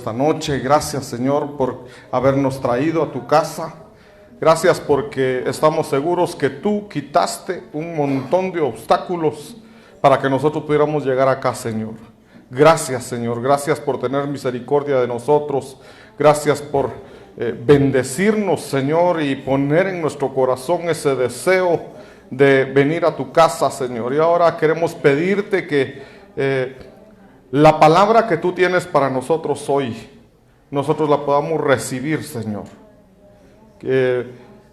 esta noche. Gracias, Señor, por habernos traído a tu casa. Gracias porque estamos seguros que tú quitaste un montón de obstáculos para que nosotros pudiéramos llegar acá, Señor. Gracias, Señor. Gracias por tener misericordia de nosotros. Gracias por bendecirnos, Señor, y poner en nuestro corazón ese deseo de venir a tu casa, Señor. Y ahora queremos pedirte que la palabra que tú tienes para nosotros hoy, nosotros la podamos recibir, Señor. Que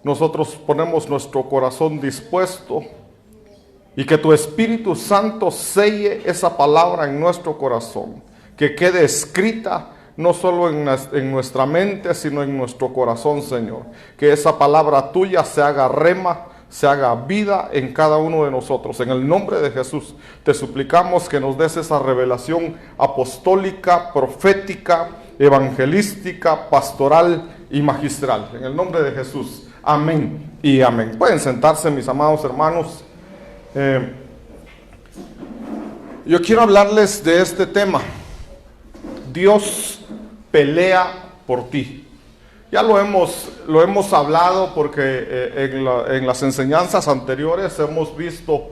nosotros ponemos nuestro corazón dispuesto y que tu Espíritu Santo selle esa palabra en nuestro corazón. Que quede escrita no solo en nuestra mente, sino en nuestro corazón, Señor. Que esa palabra tuya se haga rema, se haga vida en cada uno de nosotros. En el nombre de Jesús te suplicamos que nos des esa revelación apostólica, profética, evangelística, pastoral y magistral. En el nombre de Jesús. Amén y amén. Pueden sentarse, mis amados hermanos. Yo quiero hablarles de este tema. Dios pelea por ti. Ya lo hemos hablado porque en las enseñanzas anteriores hemos visto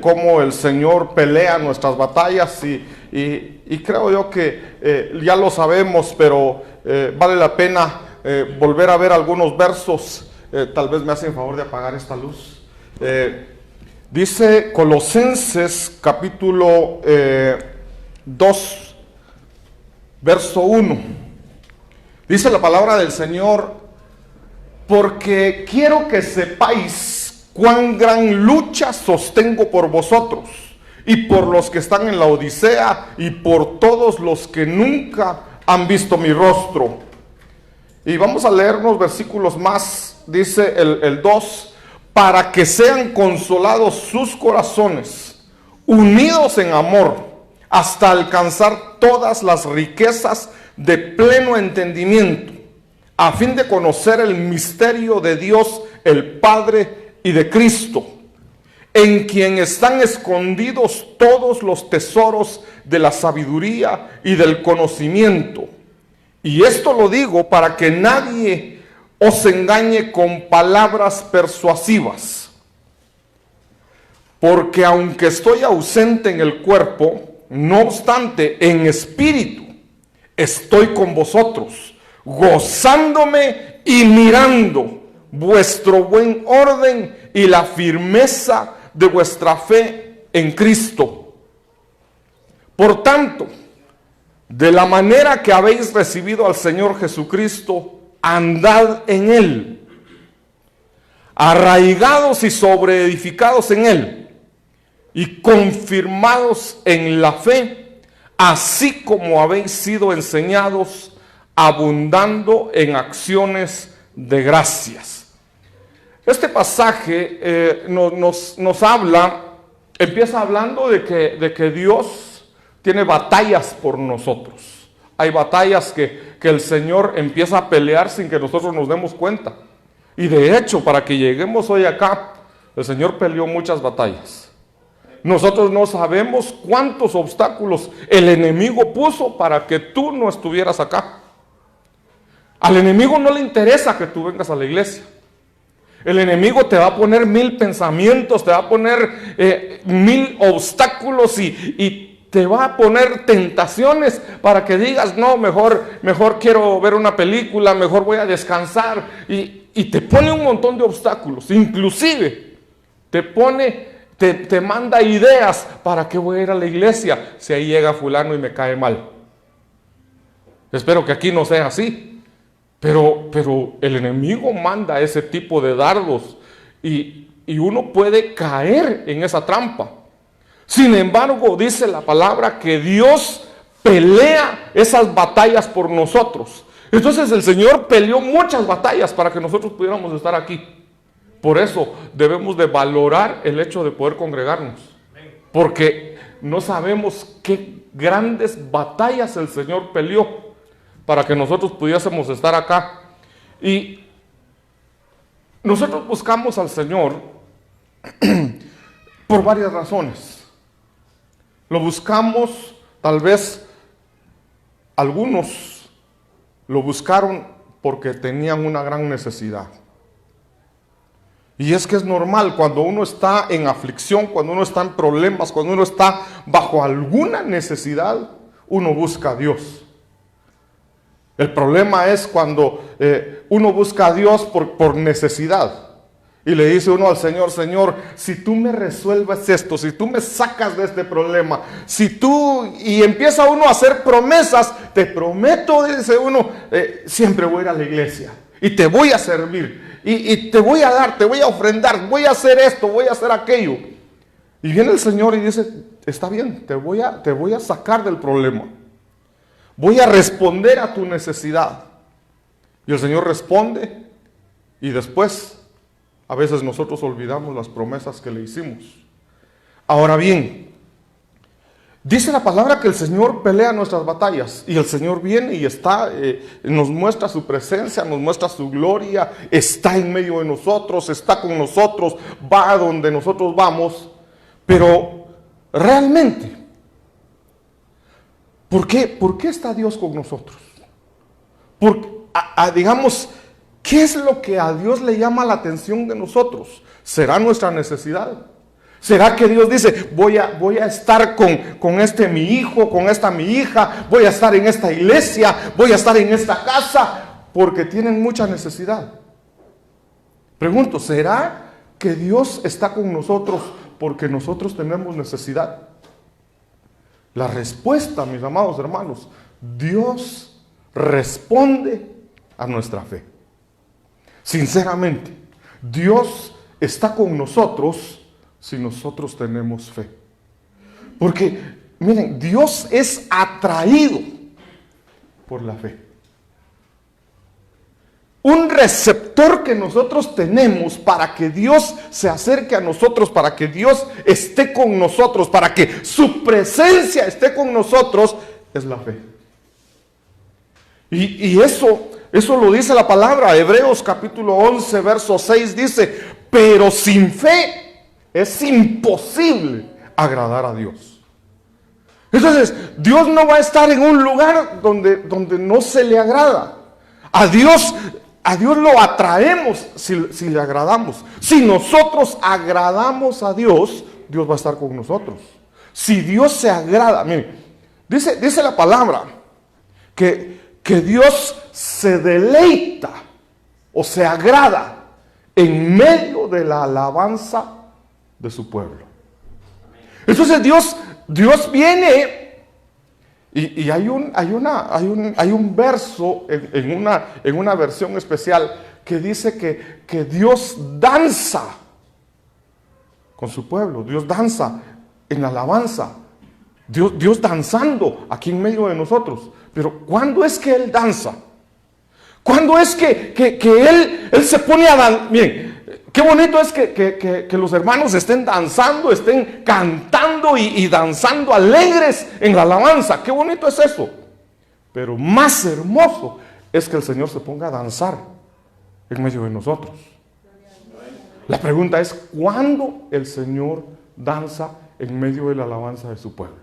cómo el Señor pelea nuestras batallas y creo yo que ya lo sabemos, pero vale la pena volver a ver algunos versos. Tal vez me hacen favor de apagar esta luz. Dice Colosenses capítulo 2, verso 1. Dice la palabra del Señor: porque quiero que sepáis cuán gran lucha sostengo por vosotros y por los que están en la Odisea y por todos los que nunca han visto mi rostro. Y vamos a leer unos versículos más. Dice el 2: para que sean consolados sus corazones, unidos en amor, hasta alcanzar todas las riquezas de pleno entendimiento, a fin de conocer el misterio de Dios el Padre y de Cristo, en quien están escondidos todos los tesoros de la sabiduría y del conocimiento. Y esto lo digo para que nadie os engañe con palabras persuasivas. Porque aunque estoy ausente en el cuerpo, no obstante en espíritu estoy con vosotros, gozándome y mirando vuestro buen orden y la firmeza de vuestra fe en Cristo. Por tanto, de la manera que habéis recibido al Señor Jesucristo, andad en Él, arraigados y sobreedificados en Él, y confirmados en la fe, así como habéis sido enseñados, abundando en acciones de gracias. Este pasaje nos habla, empieza hablando de que Dios tiene batallas por nosotros. Hay batallas que el Señor empieza a pelear sin que nosotros nos demos cuenta. Y de hecho, para que lleguemos hoy acá, el Señor peleó muchas batallas. Nosotros no sabemos cuántos obstáculos el enemigo puso para que tú no estuvieras acá. Al enemigo no le interesa que tú vengas a la iglesia. El enemigo te va a poner 1000 pensamientos, te va a poner 1000 obstáculos y te va a poner tentaciones para que digas, no, mejor quiero ver una película, mejor voy a descansar. Y te pone un montón de obstáculos. Inclusive te manda ideas para que voy a ir a la iglesia si ahí llega fulano y me cae mal. Espero que aquí no sea así. Pero el enemigo manda ese tipo de dardos y uno puede caer en esa trampa. Sin embargo, dice la palabra que Dios pelea esas batallas por nosotros. Entonces el Señor peleó muchas batallas para que nosotros pudiéramos estar aquí. Por eso debemos de valorar el hecho de poder congregarnos, porque no sabemos qué grandes batallas el Señor peleó para que nosotros pudiésemos estar acá. Y nosotros buscamos al Señor por varias razones. Lo buscamos, tal vez algunos lo buscaron porque tenían una gran necesidad. Y es que es normal cuando uno está en aflicción, cuando uno está en problemas, cuando uno está bajo alguna necesidad, uno busca a Dios. El problema es cuando uno busca a Dios por necesidad. Y le dice uno al Señor: Señor, si tú me resuelves esto, si tú me sacas de este problema, y empieza uno a hacer promesas, te prometo, dice uno, siempre voy a ir a la iglesia y te voy a servir. Y te voy a dar, te voy a ofrendar, voy a hacer esto, voy a hacer aquello. Y viene el Señor y dice: está bien, te voy a sacar del problema. Voy a responder a tu necesidad. Y el Señor responde, y después, a veces nosotros olvidamos las promesas que le hicimos. Ahora bien, dice la palabra que el Señor pelea nuestras batallas, y el Señor viene y está, nos muestra su presencia, nos muestra su gloria, está en medio de nosotros, está con nosotros, va a donde nosotros vamos. Pero realmente, ¿por qué está Dios con nosotros? Digamos, ¿qué es lo que a Dios le llama la atención de nosotros? ¿Será nuestra necesidad? ¿Será que Dios dice: voy a estar con este mi hijo, con esta mi hija, voy a estar en esta iglesia, voy a estar en esta casa, porque tienen mucha necesidad? Pregunto, ¿será que Dios está con nosotros porque nosotros tenemos necesidad? La respuesta, mis amados hermanos: Dios responde a nuestra fe. Sinceramente, Dios está con nosotros si nosotros tenemos fe. Porque, miren, Dios es atraído por la fe. Un receptor que nosotros tenemos para que Dios se acerque a nosotros, para que Dios esté con nosotros, para que su presencia esté con nosotros, es la fe. Y eso lo dice la palabra. Hebreos capítulo 11, verso 6 dice: pero sin fe es imposible agradar a Dios. Entonces, Dios no va a estar en un lugar donde no se le agrada. A Dios lo atraemos si le agradamos. Si nosotros agradamos a Dios, Dios va a estar con nosotros. Si Dios se agrada, miren, dice la palabra que Dios se deleita o se agrada en medio de la alabanza de su pueblo. Entonces Dios viene y hay un verso en una versión especial que dice que Dios danza con su pueblo. Dios danza en la alabanza. Dios danzando aquí en medio de nosotros. Pero ¿cuándo es que Él danza? ¿Cuándo es que Él se pone a danzar? Miren, qué bonito es que los hermanos estén danzando, estén cantando y danzando alegres en la alabanza. Qué bonito es eso. Pero más hermoso es que el Señor se ponga a danzar en medio de nosotros. La pregunta es: ¿cuándo el Señor danza en medio de la alabanza de su pueblo?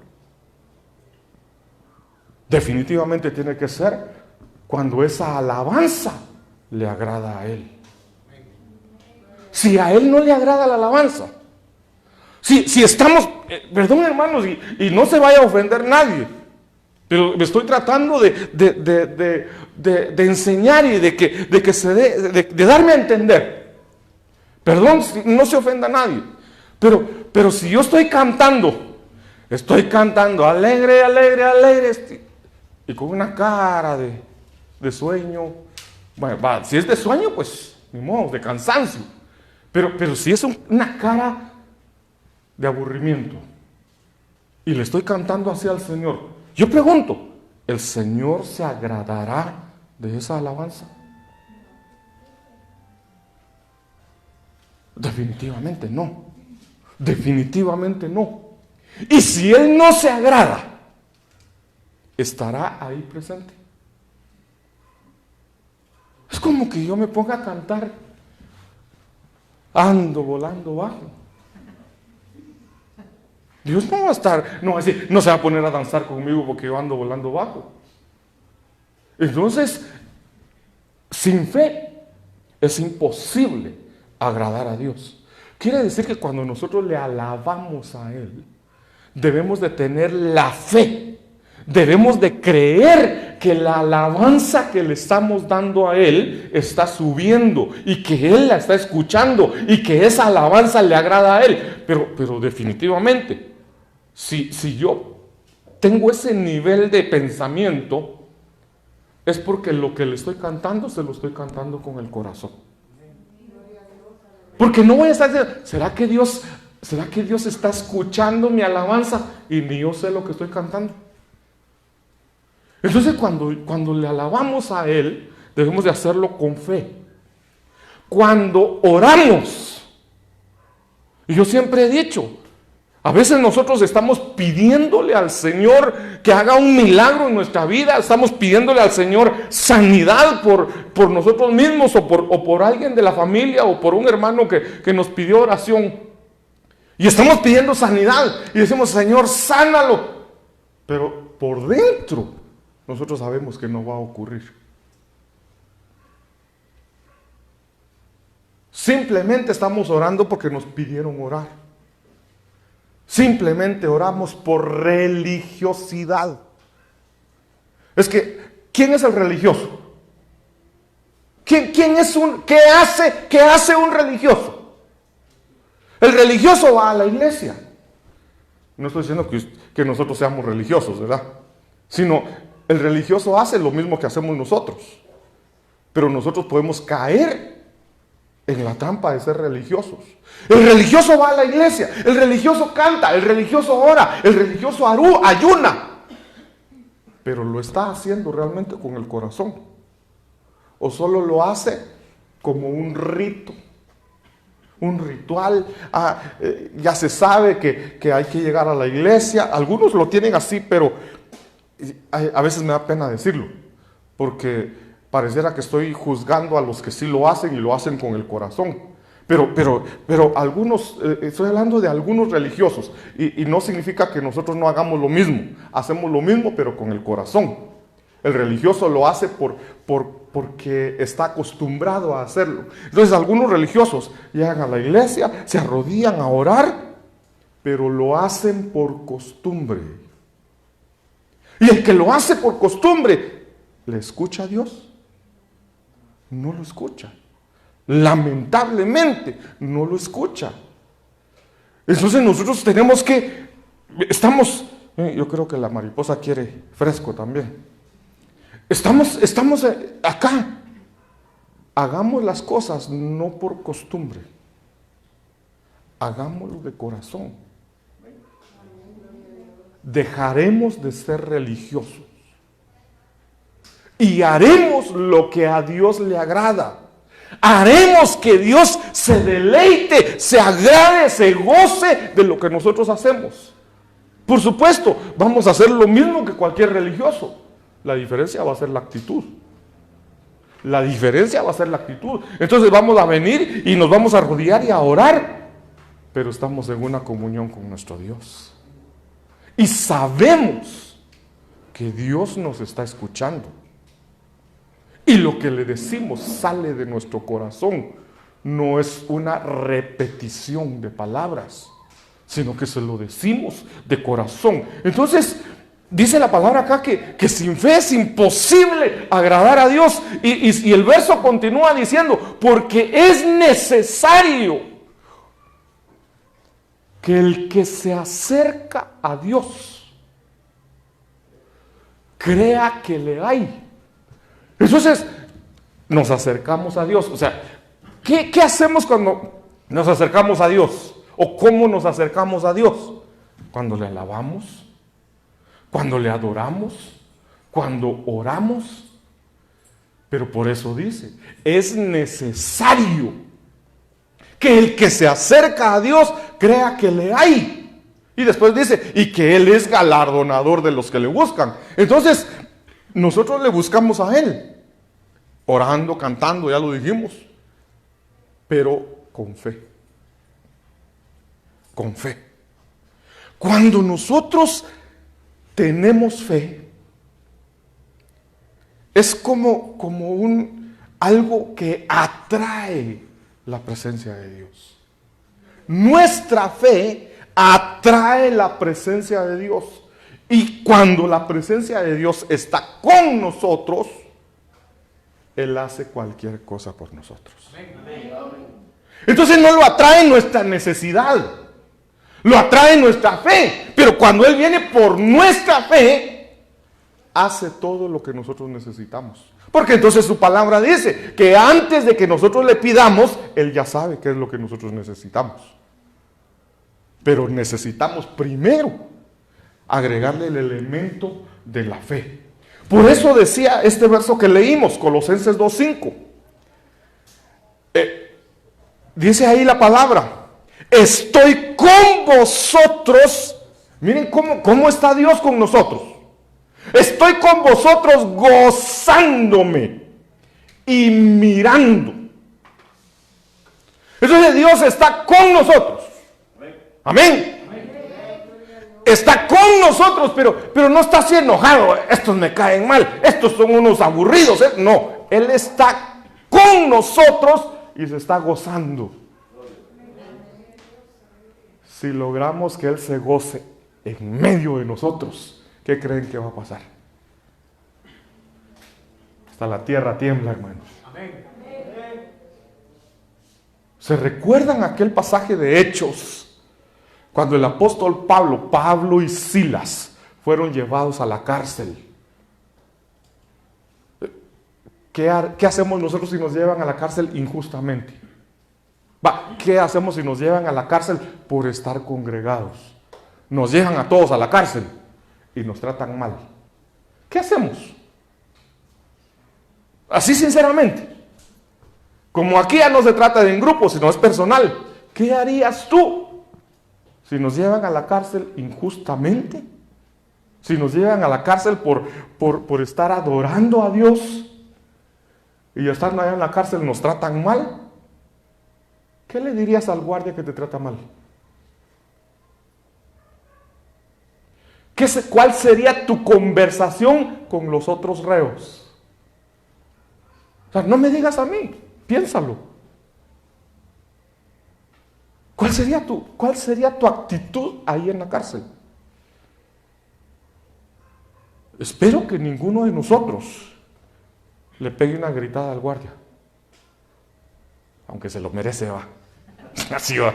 Definitivamente tiene que ser cuando esa alabanza le agrada a Él. Si a Él no le agrada la alabanza, si estamos, perdón hermanos, y no se vaya a ofender nadie, pero me estoy tratando de enseñar y de darme a entender. Perdón, no se ofenda a nadie, pero si yo estoy cantando alegre, alegre, alegre, y con una cara de sueño, bueno, si es de sueño, pues ni modo, de cansancio. Pero si es una cara de aburrimiento y le estoy cantando así al Señor, yo pregunto: ¿el Señor se agradará de esa alabanza? Definitivamente no. Definitivamente no. Y si Él no se agrada, ¿estará ahí presente? Es como que yo me ponga a cantar: ando volando bajo. Dios no va a estar, no va a decir, no se va a poner a danzar conmigo porque yo ando volando bajo. Entonces, sin fe es imposible agradar a Dios. Quiere decir que cuando nosotros le alabamos a Él, debemos de tener la fe, debemos de creer que la alabanza que le estamos dando a Él está subiendo y que Él la está escuchando y que esa alabanza le agrada a Él. Pero definitivamente, si yo tengo ese nivel de pensamiento, es porque lo que le estoy cantando, se lo estoy cantando con el corazón. Porque no voy a estar diciendo, ¿será que Dios está escuchando mi alabanza? Y ni yo sé lo que estoy cantando. Entonces cuando le alabamos a Él, debemos de hacerlo con fe. Cuando oramos, y yo siempre he dicho, a veces nosotros estamos pidiéndole al Señor que haga un milagro en nuestra vida, estamos pidiéndole al Señor sanidad por nosotros mismos o por alguien de la familia o por un hermano que nos pidió oración. Y estamos pidiendo sanidad y decimos, Señor, sánalo. Pero por dentro nosotros sabemos que no va a ocurrir. Simplemente estamos orando porque nos pidieron orar. Simplemente oramos por religiosidad. Es que, ¿quién es el religioso? ¿Quién es qué hace un religioso? El religioso va a la iglesia. No estoy diciendo que nosotros seamos religiosos, ¿verdad? Sino, el religioso hace lo mismo que hacemos nosotros. Pero nosotros podemos caer en la trampa de ser religiosos. El religioso va a la iglesia, el religioso canta, el religioso ora, el religioso ayuna. Pero ¿lo está haciendo realmente con el corazón? ¿O solo lo hace como un rito? Un ritual. Ya se sabe que hay que llegar a la iglesia. Algunos lo tienen así, pero a veces me da pena decirlo, porque pareciera que estoy juzgando a los que sí lo hacen y lo hacen con el corazón. Pero algunos, estoy hablando de algunos religiosos, y no significa que nosotros no hagamos lo mismo. Hacemos lo mismo, pero con el corazón. El religioso lo hace porque está acostumbrado a hacerlo. Entonces algunos religiosos llegan a la iglesia, se arrodillan a orar, pero lo hacen por costumbre. Y el que lo hace por costumbre, ¿le escucha a Dios? No lo escucha. Lamentablemente, no lo escucha. Entonces nosotros tenemos que, yo creo que la mariposa quiere fresco también. Estamos acá. Hagamos las cosas no por costumbre. Hagámoslo de corazón. Dejaremos de ser religiosos y haremos lo que a Dios le agrada. Haremos que Dios se deleite, se agrade, se goce de lo que nosotros hacemos. Por supuesto, vamos a hacer lo mismo que cualquier religioso. La diferencia va a ser la actitud. La diferencia va a ser la actitud. Entonces vamos a venir y nos vamos a arrodillar y a orar, pero estamos en una comunión con nuestro Dios. Y sabemos que Dios nos está escuchando. Y lo que le decimos sale de nuestro corazón. No es una repetición de palabras, sino que se lo decimos de corazón. Entonces, dice la palabra acá que sin fe es imposible agradar a Dios. Y el verso continúa diciendo, porque es necesario que el que se acerca a Dios crea que le hay. Entonces, nos acercamos a Dios. O sea, ¿qué hacemos cuando nos acercamos a Dios? ¿O cómo nos acercamos a Dios? Cuando le alabamos, cuando le adoramos, cuando oramos. Pero por eso dice, es necesario que el que se acerca a Dios crea que le hay. Y después dice, y que Él es galardonador de los que le buscan. Entonces, nosotros le buscamos a Él, orando, cantando, ya lo dijimos, pero con fe. Con fe. Cuando nosotros tenemos fe, es como algo que atrae la presencia de Dios. Nuestra fe atrae la presencia de Dios. Y cuando la presencia de Dios está con nosotros, Él hace cualquier cosa por nosotros. Entonces no lo atrae nuestra necesidad, lo atrae nuestra fe. Pero cuando Él viene por nuestra fe, hace todo lo que nosotros necesitamos. Porque entonces su palabra dice que antes de que nosotros le pidamos, Él ya sabe qué es lo que nosotros necesitamos. Pero necesitamos primero agregarle el elemento de la fe. Por eso decía este verso que leímos, Colosenses 2:5. Dice ahí la palabra: estoy con vosotros. Miren cómo está Dios con nosotros. Estoy con vosotros gozándome y mirando. Entonces Dios está con nosotros. Amén. Está con nosotros, pero no está así enojado. Estos me caen mal, estos son unos aburridos. No, Él está con nosotros y se está gozando. Si logramos que Él se goce en medio de nosotros, ¿qué creen que va a pasar? Hasta la tierra tiembla, hermanos. Amén. ¿Se recuerdan aquel pasaje de Hechos? Cuando el apóstol Pablo y Silas fueron llevados a la cárcel. ¿Qué hacemos nosotros si nos llevan a la cárcel injustamente? ¿Qué hacemos si nos llevan a la cárcel por estar congregados? Nos llevan a todos a la cárcel y nos tratan mal. ¿Qué hacemos? Así sinceramente. Como aquí ya no se trata de en grupo, sino es personal. ¿Qué harías tú si nos llevan a la cárcel injustamente? Si nos llevan a la cárcel por estar adorando a Dios y estando allá en la cárcel nos tratan mal, ¿qué le dirías al guardia que te trata mal? ¿Cuál sería tu conversación con los otros reos? O sea, no me digas a mí, piénsalo. ¿Cuál sería tu actitud ahí en la cárcel? Espero que ninguno de nosotros le pegue una gritada al guardia. Aunque se lo merece, va. Así va.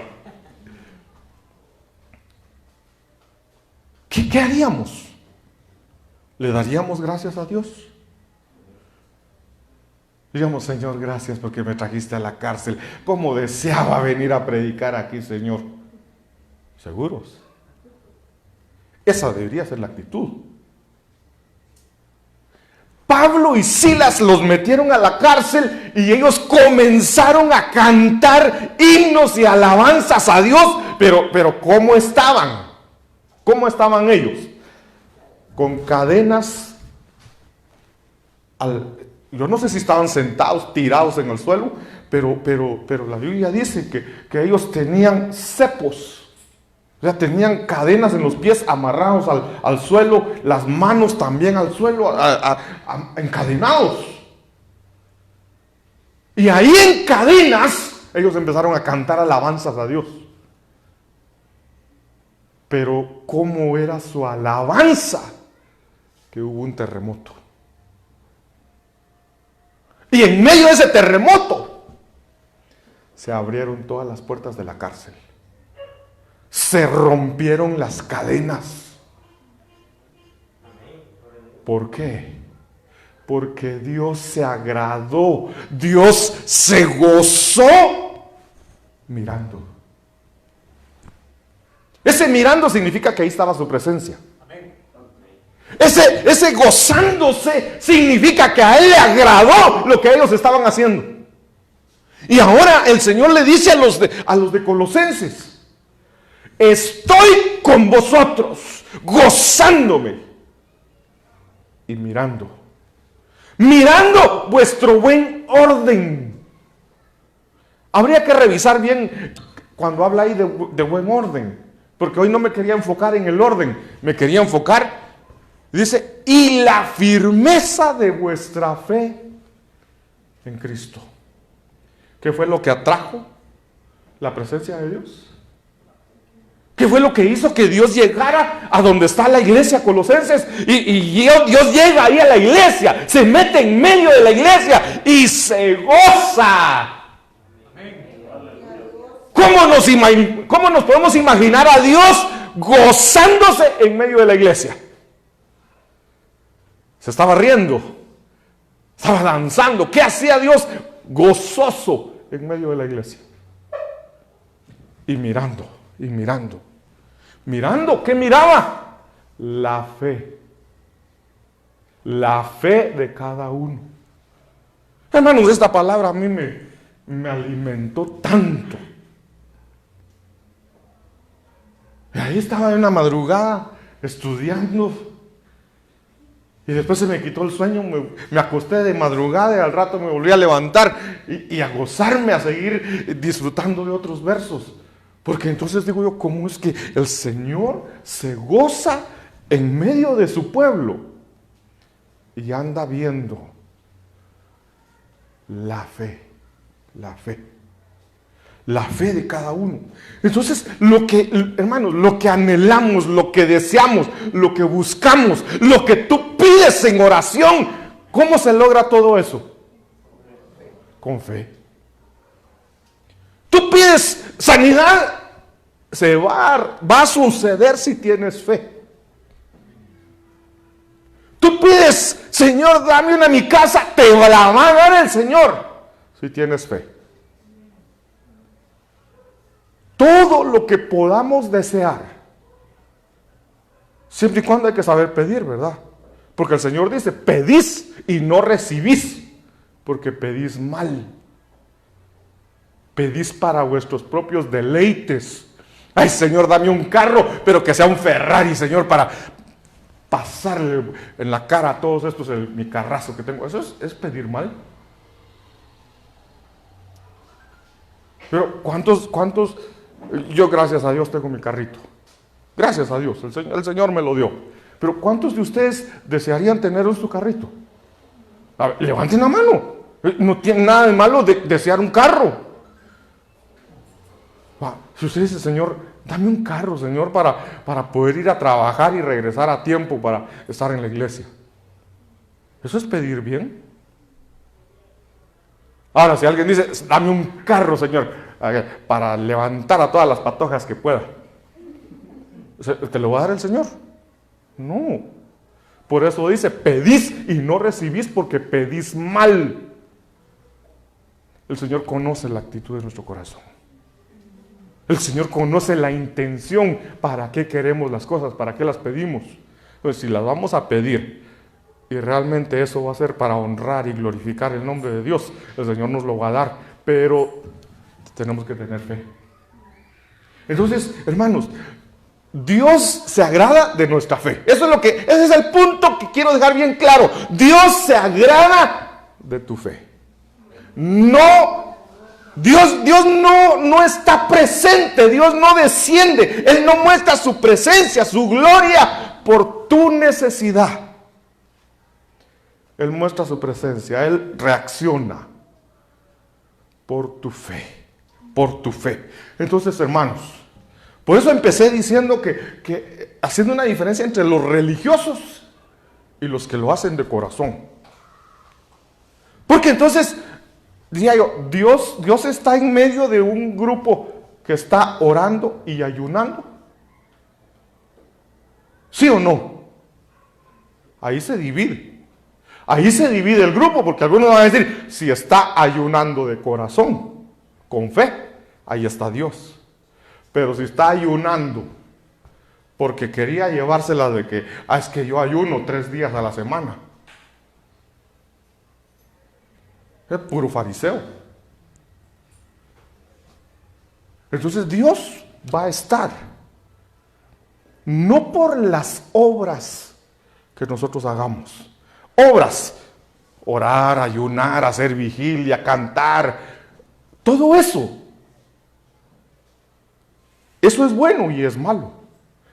¿Qué haríamos? ¿Le daríamos gracias a Dios? Digamos: Señor, gracias porque me trajiste a la cárcel. ¿Cómo deseaba venir a predicar aquí, Señor? ¿Seguros? Esa debería ser la actitud. Pablo y Silas los metieron a la cárcel y ellos comenzaron a cantar himnos y alabanzas a Dios. Pero ¿cómo estaban? ¿Cómo estaban ellos? Con cadenas yo no sé si estaban sentados, tirados en el suelo, pero la Biblia dice que ellos tenían cepos. O sea, tenían cadenas en los pies amarrados al suelo, las manos también al suelo, encadenados. Y ahí en cadenas, ellos empezaron a cantar alabanzas a Dios. Pero ¿cómo era su alabanza? Que hubo un terremoto. Y en medio de ese terremoto, se abrieron todas las puertas de la cárcel. Se rompieron las cadenas. ¿Por qué? Porque Dios se agradó, Dios se gozó mirando. Ese mirando significa que ahí estaba su presencia. Ese gozándose significa que a Él le agradó lo que ellos estaban haciendo. Y ahora el Señor le dice a los de Colosenses: estoy con vosotros, gozándome y mirando vuestro buen orden. Habría que revisar bien cuando habla ahí de buen orden, porque hoy no me quería enfocar en el orden, me quería enfocar. Dice, y la firmeza de vuestra fe en Cristo. ¿Qué fue lo que atrajo la presencia de Dios? ¿Qué fue lo que hizo que Dios llegara a donde está la iglesia Colosenses? Y Dios llega ahí a la iglesia, se mete en medio de la iglesia y se goza. ¿Cómo nos podemos imaginar a Dios gozándose en medio de la iglesia? Se estaba riendo, estaba danzando. ¿Qué hacía Dios? Gozoso en medio de la iglesia. Y mirando. Mirando, ¿qué miraba? La fe. La fe de cada uno. Hermanos, esta palabra a mí me alimentó tanto. Y ahí estaba en una madrugada estudiando. Y después se me quitó el sueño, me acosté de madrugada y al rato me volví a levantar y a gozarme, a seguir disfrutando de otros versos. Porque entonces digo yo, ¿cómo es que el Señor se goza en medio de su pueblo? Y anda viendo la fe de cada uno. Entonces, hermanos, lo que anhelamos, lo que deseamos, lo que buscamos, lo que tú pides en oración, ¿cómo se logra todo eso? Con fe. Tú pides sanidad, va a suceder si tienes fe. Tú pides, Señor, dame una en mi casa, te la va a dar el Señor si tienes fe. Todo lo que podamos desear, siempre y cuando hay que saber pedir, ¿verdad? Porque el Señor dice, pedís y no recibís, porque pedís mal. Pedís para vuestros propios deleites. Ay, Señor, dame un carro, pero que sea un Ferrari, Señor, para pasarle en la cara a todos estos mi carrazo que tengo. Eso es pedir mal. Pero ¿cuántos? Yo, gracias a Dios, tengo mi carrito. Gracias a Dios, el Señor me lo dio. Pero ¿cuántos de ustedes desearían tener su carrito? A ver, levanten la mano. No tiene nada de malo desear un carro. Si usted dice, Señor, dame un carro, Señor, para poder ir a trabajar y regresar a tiempo para estar en la iglesia. ¿Eso es pedir bien? Ahora, si alguien dice, dame un carro, Señor, para levantar a todas las patojas que pueda, ¿te lo va a dar el Señor? No. Por eso dice, pedís y no recibís porque pedís mal. El Señor conoce la actitud de nuestro corazón. El Señor conoce la intención, para qué queremos las cosas, para qué las pedimos. Entonces, si las vamos a pedir y realmente eso va a ser para honrar y glorificar el nombre de Dios, el Señor nos lo va a dar, pero tenemos que tener fe. Entonces, hermanos, Dios se agrada de nuestra fe. Ese es el punto que quiero dejar bien claro. Dios se agrada de tu fe. Dios no está presente, Dios no desciende, Él no muestra su presencia, su gloria por tu necesidad. Él muestra su presencia, Él reacciona por tu fe, Entonces, hermanos, por eso empecé diciendo que haciendo una diferencia entre los religiosos y los que lo hacen de corazón. Porque entonces, diría yo, Dios está en medio de un grupo que está orando y ayunando. ¿Sí o no? Ahí se divide el grupo, porque algunos van a decir, si está ayunando de corazón, con fe, ahí está Dios. Pero si está ayunando porque quería llevársela de que, es que yo ayuno 3 días a la semana, es puro fariseo. Entonces Dios va a estar, no por las obras que nosotros hagamos. Obras, orar, ayunar, hacer vigilia, cantar, todo eso. Eso es bueno y es malo.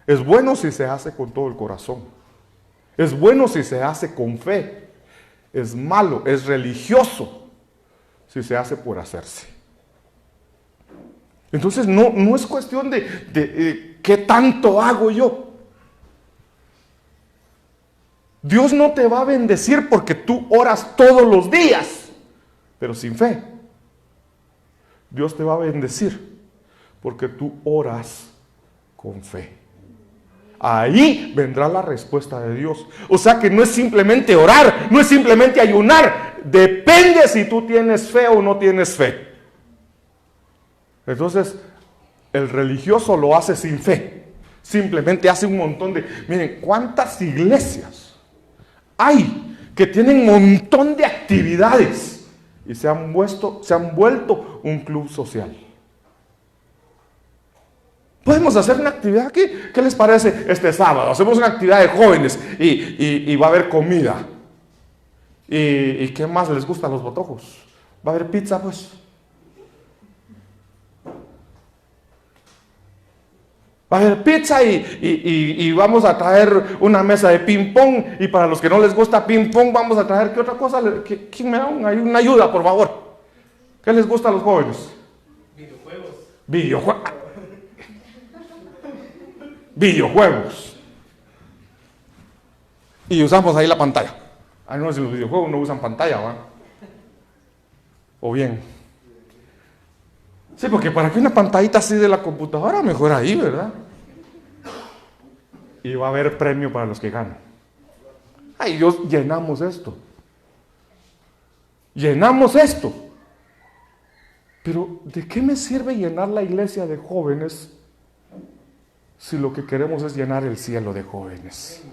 Es bueno si se hace con todo el corazón. Es bueno si se hace con fe. Es malo, es religioso si se hace por hacerse. Entonces no es cuestión de qué tanto hago yo. Dios no te va a bendecir porque tú oras todos los días, pero sin fe. Dios te va a bendecir porque tú oras con fe. Ahí vendrá la respuesta de Dios. O sea que no es simplemente orar, no es simplemente ayunar. Depende si tú tienes fe o no tienes fe. Entonces, el religioso lo hace sin fe. Simplemente hace un montón de... Miren, ¿cuántas iglesias hay que tienen un montón de actividades y se han vuelto un club social? Podemos hacer una actividad aquí. ¿Qué les parece este sábado? Hacemos una actividad de jóvenes y va a haber comida. ¿Y qué más les gusta a los botojos? Va a haber pizza, pues. Va a haber pizza y vamos a traer una mesa de ping pong. Y para los que no les gusta ping pong, vamos a traer, ¿qué otra cosa? ¿Quién me da una ayuda, por favor? ¿Qué les gusta a los jóvenes? Videojuegos. Y usamos ahí la pantalla. No, si los videojuegos no usan pantalla, ¿va? O bien. Sí, porque para que una pantallita así de la computadora, mejor ahí, ¿verdad? Y va a haber premio para los que ganan. Ay, Dios, llenamos esto. Llenamos esto. Pero, ¿de qué me sirve llenar la iglesia de jóvenes si lo que queremos es llenar el cielo de jóvenes?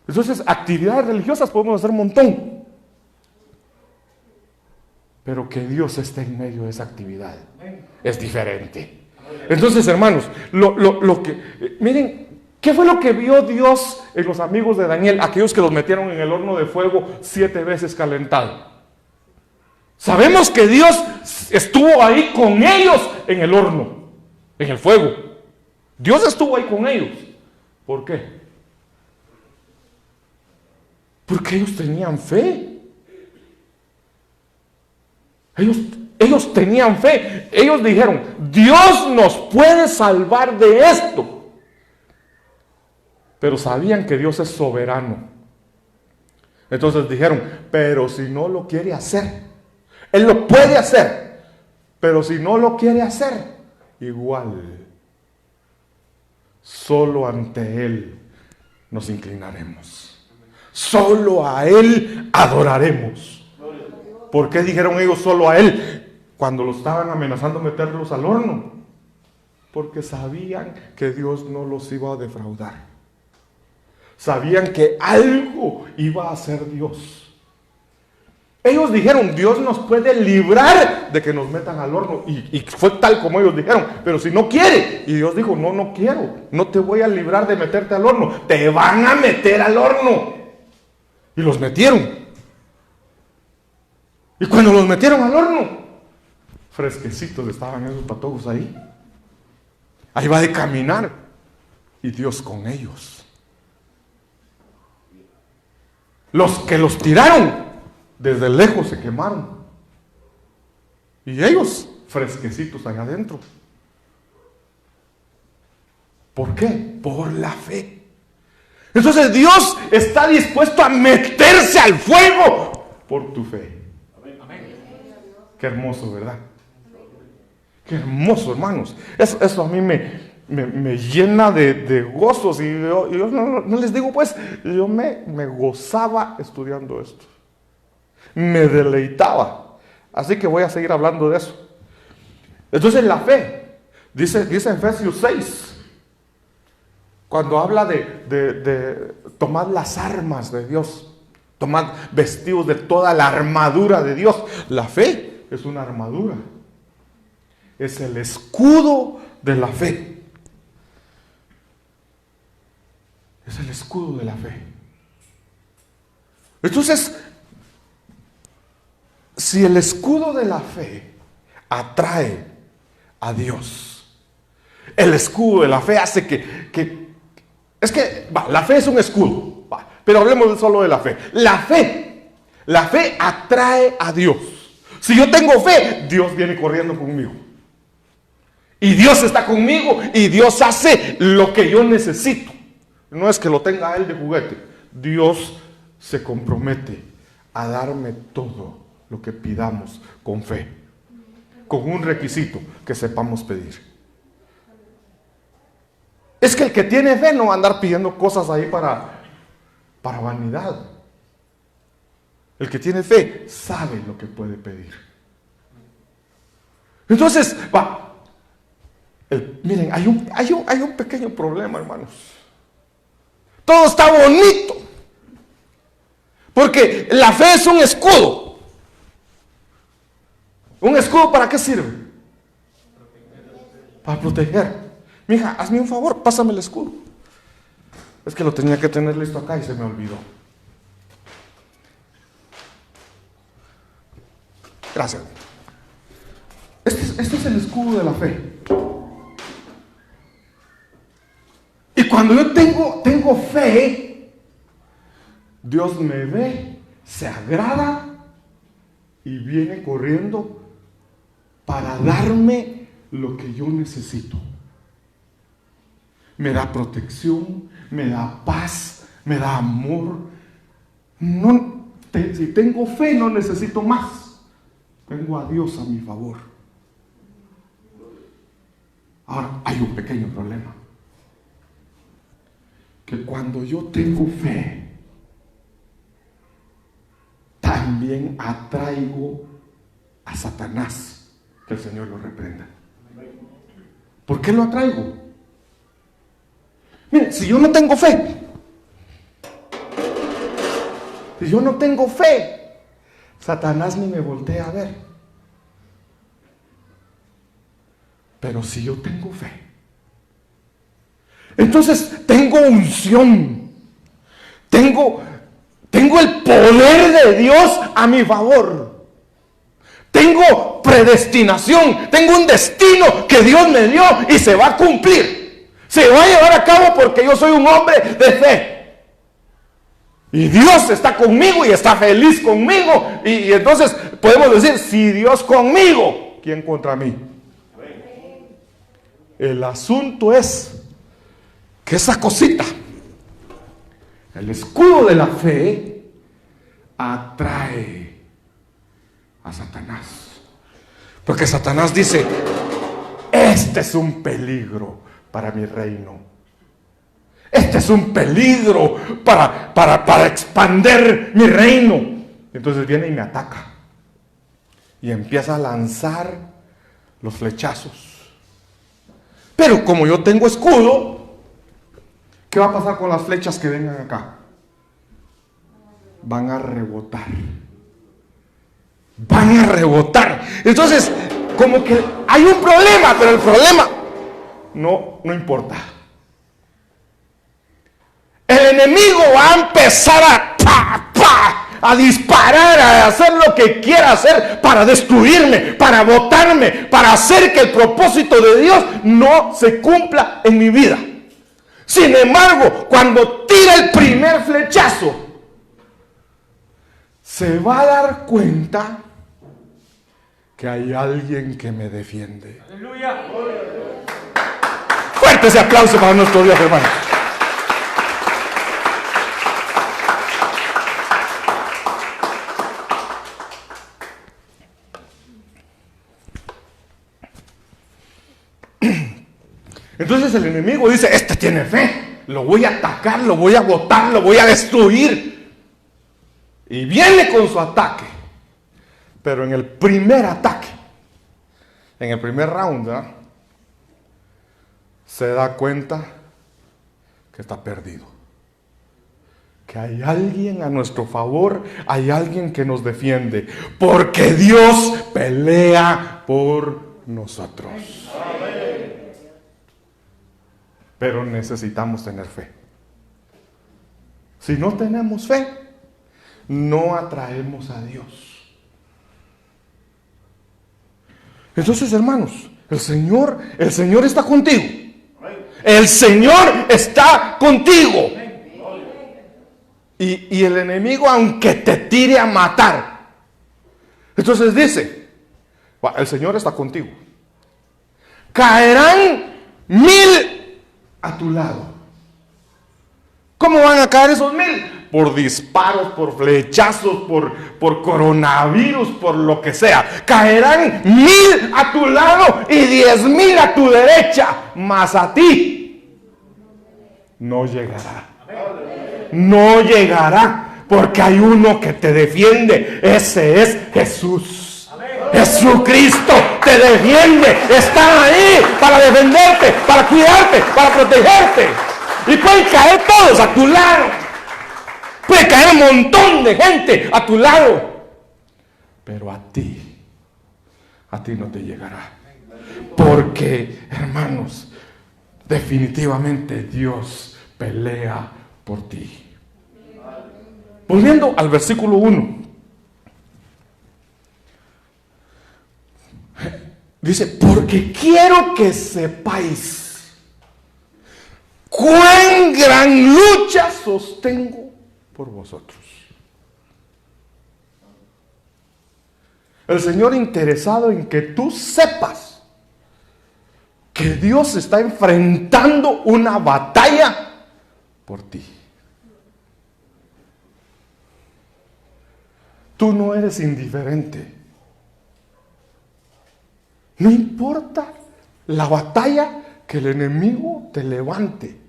Entonces, actividades religiosas podemos hacer un montón. Pero que Dios esté en medio de esa actividad es diferente. Entonces, hermanos, miren, ¿qué fue lo que vio Dios en los amigos de Daniel? Aquellos que los metieron en el horno de fuego 7 veces calentado. Sabemos que Dios estuvo ahí con ellos en el horno, en el fuego. Dios estuvo ahí con ellos. ¿Por qué? Porque ellos tenían fe. Ellos tenían fe. Ellos dijeron, Dios nos puede salvar de esto. Pero sabían que Dios es soberano. Entonces dijeron, pero si no lo quiere hacer, Él lo puede hacer. Pero si no lo quiere hacer, igual, solo ante Él nos inclinaremos. Solo a Él adoraremos. ¿Por qué dijeron ellos solo a Él cuando lo estaban amenazando meterlos al horno? Porque sabían que Dios no los iba a defraudar. Sabían que algo iba a hacer Dios. Ellos dijeron, Dios nos puede librar de que nos metan al horno. Y fue tal como ellos dijeron, pero si no quiere. Y Dios dijo, no quiero. No te voy a librar de meterte al horno. Te van a meter al horno. Y los metieron. Y cuando los metieron al horno, fresquecitos estaban esos patojos ahí. Ahí va de caminar. Y Dios con ellos. Los que los tiraron, desde lejos se quemaron. Y ellos, fresquecitos allá adentro. ¿Por qué? Por la fe. Entonces Dios está dispuesto a meterse al fuego por tu fe. Qué hermoso, ¿verdad? Qué hermoso, hermanos. Eso a mí me llena de gozos. Y yo no les digo, pues, yo me gozaba estudiando esto. Me deleitaba. Así que voy a seguir hablando de eso. Entonces la fe, dice Efesios 6, cuando habla de tomar las armas de Dios, tomar vestidos de toda la armadura de Dios. La fe es una armadura. Es el escudo de la fe. Es el escudo de la fe. Entonces, si el escudo de la fe atrae a Dios, el escudo de la fe hace que Es que la fe es un escudo, pero hablemos solo de la fe. La fe atrae a Dios. Si yo tengo fe, Dios viene corriendo conmigo. Y Dios está conmigo y Dios hace lo que yo necesito. No es que lo tenga Él de juguete. Dios se compromete a darme todo lo que pidamos con fe, con un requisito: que sepamos pedir. Es que el que tiene fe no va a andar pidiendo cosas ahí para vanidad. El que tiene fe sabe lo que puede pedir. Entonces, miren, hay un pequeño problema, hermanos. Todo está bonito, porque la fe es un escudo. ¿Un escudo para qué sirve? Para proteger. Mija, hazme un favor, pásame el escudo. Es que lo tenía que tener listo acá y se me olvidó. Gracias. Este es el escudo de la fe. Y cuando yo tengo fe, Dios me ve, se agrada y viene corriendo para darme lo que yo necesito. Me da protección, me da paz, me da amor. Si tengo fe, no necesito más. Tengo a Dios a mi favor. Ahora, hay un pequeño problema. Que cuando yo tengo fe, también atraigo a Satanás. Que el Señor lo reprenda. ¿Por qué lo atraigo? Miren, si yo no tengo fe, Satanás ni me voltea a ver. Pero si yo tengo fe, entonces tengo unción, tengo el poder de Dios a mi favor, tengo predestinación, tengo un destino que Dios me dio y se va a cumplir, se va a llevar a cabo porque yo soy un hombre de fe. Y Dios está conmigo y está feliz conmigo. Y entonces podemos decir, si Dios conmigo, ¿quién contra mí? El asunto es que esa cosita, el escudo de la fe, atrae a Satanás. Porque Satanás dice, este es un peligro para mi reino. Este es un peligro para expandir mi reino. Entonces viene y me ataca. Y empieza a lanzar los flechazos. Pero como yo tengo escudo, ¿qué va a pasar con las flechas que vengan acá? Van a rebotar. Van a rebotar. Entonces, como que hay un problema, pero el problema no importa. El enemigo va a empezar a disparar, a hacer lo que quiera hacer para destruirme, para botarme, para hacer que el propósito de Dios no se cumpla en mi vida. Sin embargo, cuando tira el primer flechazo, se va a dar cuenta que hay alguien que me defiende. ¡Aleluya! Fuerte ese aplauso para nuestro Dios, hermano. Entonces el enemigo dice, este tiene fe, lo voy a atacar, lo voy a botar, lo voy a destruir. Y viene con su ataque. Pero en el primer ataque, en el primer round, ¿verdad?, se da cuenta que está perdido. Que hay alguien a nuestro favor, hay alguien que nos defiende. Porque Dios pelea por nosotros. Pero necesitamos tener fe. Si no tenemos fe, no atraemos a Dios. Entonces, hermanos, el Señor está contigo. El Señor está contigo. Y el enemigo, aunque te tire a matar, entonces dice, el Señor está contigo. Caerán 1000 a tu lado. ¿Cómo van a caer esos 1000? Por disparos, por flechazos, por coronavirus, por lo que sea. Caerán 1000 a tu lado y 10,000 a tu derecha, mas a ti no llegará. No llegará, porque hay uno que te defiende. Ese es Jesús. Jesucristo te defiende. Está ahí para defenderte, para cuidarte, para protegerte. Y pueden caer todos a tu lado. Puede caer un montón de gente a tu lado. Pero a ti no te llegará. Porque, hermanos, definitivamente Dios pelea por ti. Volviendo al versículo 1. Dice, porque quiero que sepáis cuán gran lucha sostengo por vosotros. El Señor interesado en que tú sepas que Dios está enfrentando una batalla por ti. Tú no eres indiferente. No importa la batalla que el enemigo te levante.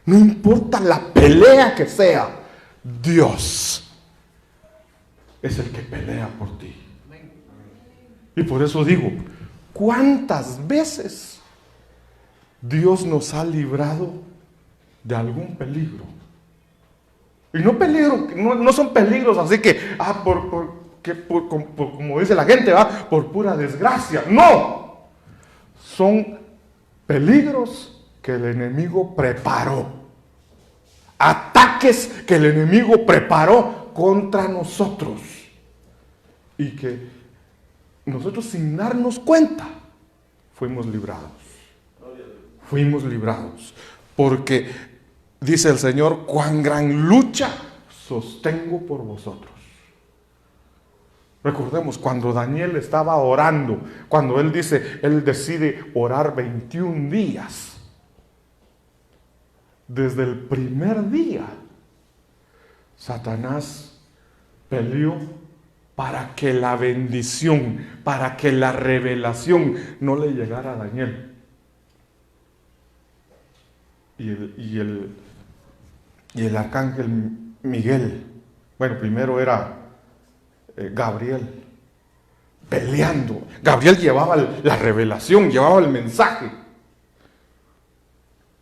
No importa la pelea que sea. Dios es el que pelea por ti. Y por eso digo, ¿cuántas veces Dios nos ha librado de algún peligro? Y no peligro, no son peligros así que, como dice la gente, por pura desgracia. No, son peligros que el enemigo preparó. Ataques que el enemigo preparó contra nosotros. Y que nosotros, sin darnos cuenta, fuimos librados. Fuimos librados. Porque dice el Señor, cuán gran lucha sostengo por vosotros. Recordemos cuando Daniel estaba orando, cuando él decide orar 21 días. Desde el primer día, Satanás peleó para que la bendición, para que la revelación no le llegara a Daniel. Y el arcángel Miguel, bueno, primero era Gabriel, peleando. Gabriel llevaba la revelación, llevaba el mensaje.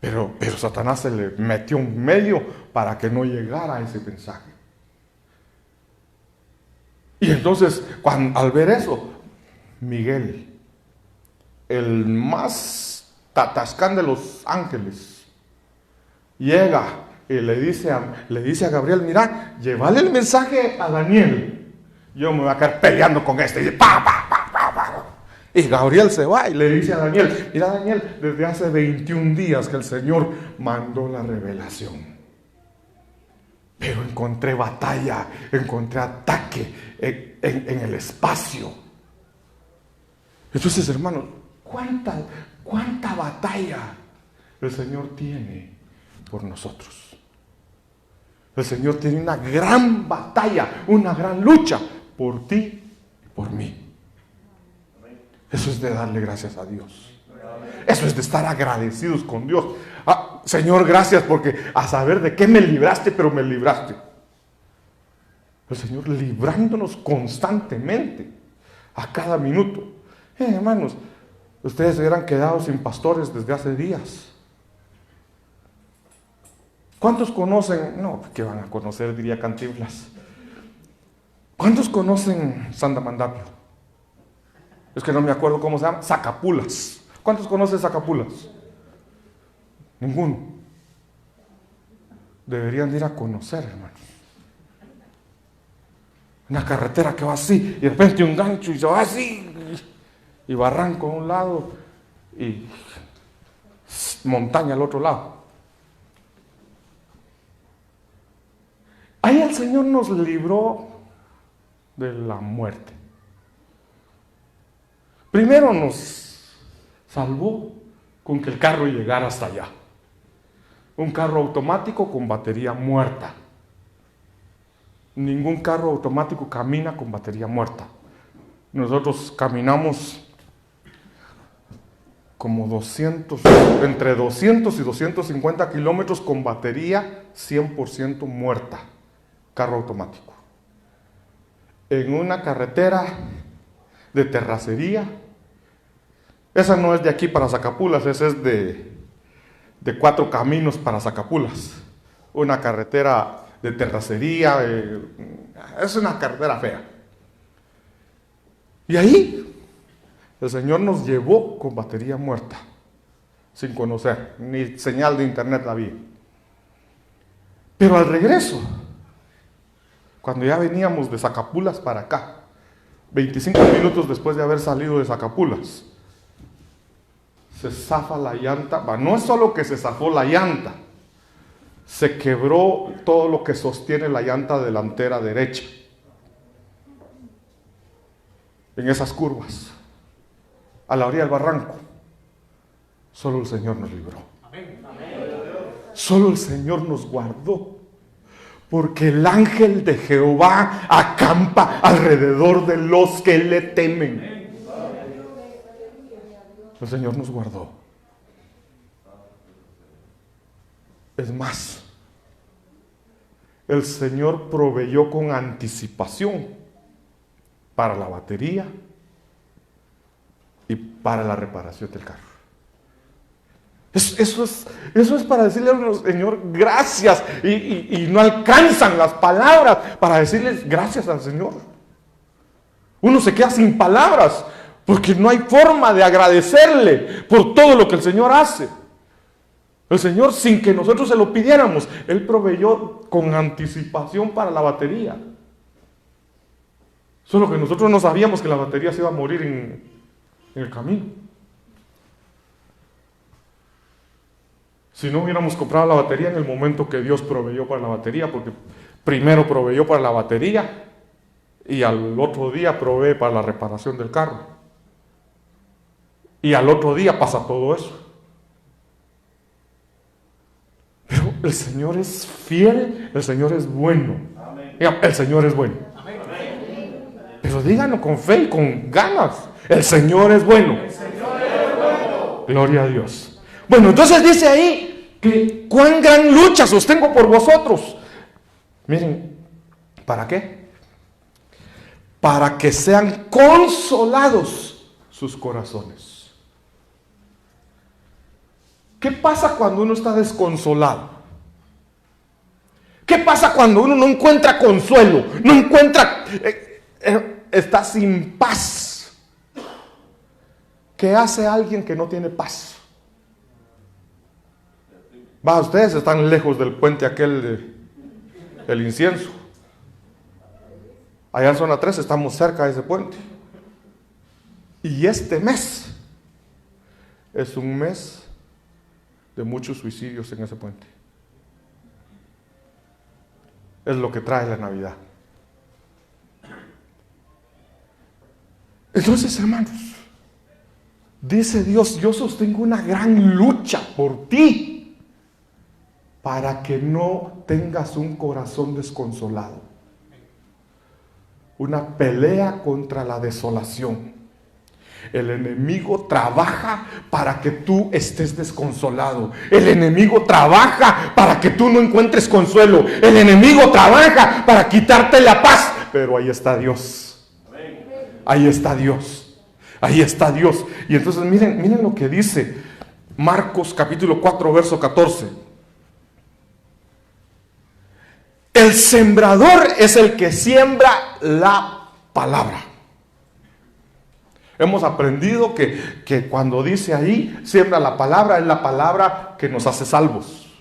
Pero Satanás se le metió en medio para que no llegara ese mensaje. Y entonces, al ver eso, Miguel, el más tatascán de los ángeles, llega y le dice a Gabriel, mira, llévale el mensaje a Daniel. Yo me voy a quedar peleando con este. Y dice, pa. Y Gabriel se va y le dice a Daniel, mira Daniel, desde hace 21 días que el Señor mandó la revelación. Pero encontré batalla, encontré ataque en el espacio. Entonces, hermanos, ¿cuánta batalla el Señor tiene por nosotros? El Señor tiene una gran batalla, una gran lucha por ti y por mí. Eso es de darle gracias a Dios. Eso es de estar agradecidos con Dios. Señor, gracias porque a saber de qué me libraste, pero me libraste. El Señor librándonos constantemente, a cada minuto. Hermanos, ustedes se hubieran quedado sin pastores desde hace días. ¿Cuántos conocen? No, ¿qué van a conocer? Diría Cantinflas. ¿Cuántos conocen Santa Mandapio? Es que no me acuerdo cómo se llama. Zacapulas. ¿Cuántos conocen Zacapulas? Ninguno. Deberían ir a conocer, hermanos. Una carretera que va así, y de repente un gancho y se va así, y barranco a un lado, y montaña al otro lado. Ahí el Señor nos libró de la muerte. Primero nos salvó con que el carro llegara hasta allá. Un carro automático con batería muerta. Ningún carro automático camina con batería muerta. Nosotros caminamos como entre 200 y 250 kilómetros con batería 100% muerta. Carro automático. En una carretera de terracería. Esa no es de aquí para Zacapulas, esa es de 4 caminos para Zacapulas. Una carretera de terracería, es una carretera fea. Y ahí el Señor nos llevó con batería muerta, sin conocer, ni señal de internet había. Pero al regreso, cuando ya veníamos de Zacapulas para acá, 25 minutos después de haber salido de Zacapulas, se zafa la llanta. No es solo que se zafó la llanta, se quebró todo lo que sostiene la llanta delantera derecha. En esas curvas, a la orilla del barranco, solo el Señor nos libró. Solo el Señor nos guardó. Porque el ángel de Jehová acampa alrededor de los que le temen. El Señor nos guardó. Es más, el Señor proveyó con anticipación para la batería y para la reparación del carro. Eso es para decirle al Señor gracias, y no alcanzan las palabras para decirles gracias al Señor. Uno se queda sin palabras porque no hay forma de agradecerle por todo lo que el Señor hace. El Señor, sin que nosotros se lo pidiéramos, Él proveyó con anticipación para la batería. Solo que nosotros no sabíamos que la batería se iba a morir en el camino. Si no hubiéramos comprado la batería en el momento que Dios proveyó para la batería, porque primero proveyó para la batería y al otro día provee para la reparación del carro. Y al otro día pasa todo eso. Pero el Señor es fiel, el Señor es bueno. El Señor es bueno. Pero díganlo con fe y con ganas. El Señor es bueno. Gloria a Dios. Bueno, entonces dice ahí que cuán gran lucha sostengo por vosotros. Miren, ¿para qué? Para que sean consolados sus corazones. ¿Qué pasa cuando uno está desconsolado? ¿Qué pasa cuando uno no encuentra consuelo? No encuentra, está sin paz. ¿Qué hace alguien que no tiene paz? Ustedes están lejos del puente aquel del incienso. Allá en zona 3 estamos cerca de ese puente. Y este mes es un mes de muchos suicidios en ese puente. Es lo que trae la Navidad. Entonces, hermanos, dice Dios, yo sostengo una gran lucha por ti, para que no tengas un corazón desconsolado. Una pelea contra la desolación. El enemigo trabaja para que tú estés desconsolado. El enemigo trabaja para que tú no encuentres consuelo. El enemigo trabaja para quitarte la paz. Pero ahí está Dios. Ahí está Dios. Ahí está Dios. Y entonces miren lo que dice Marcos capítulo 4 verso 14. El sembrador es el que siembra la palabra. Hemos aprendido que cuando dice ahí, siembra la palabra, es la palabra que nos hace salvos.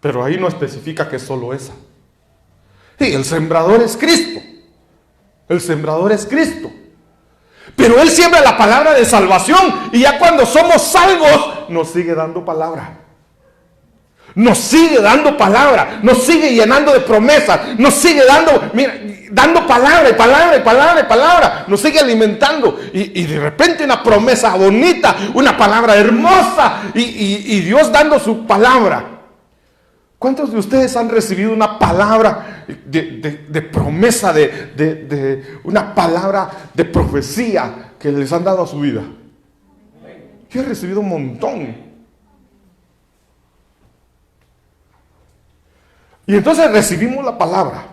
Pero ahí no especifica que es solo esa. Sí, el sembrador es Cristo. El sembrador es Cristo. Pero Él siembra la palabra de salvación y ya cuando somos salvos nos sigue dando palabra. Nos sigue dando palabra, nos sigue llenando de promesas, nos sigue dando, mira, dando palabra y palabra y palabra y palabra, nos sigue alimentando y de repente una promesa bonita, una palabra hermosa y Dios dando su palabra. ¿Cuántos de ustedes han recibido una palabra de promesa, de una palabra de profecía que les han dado a su vida? Yo he recibido un montón. Y entonces recibimos la palabra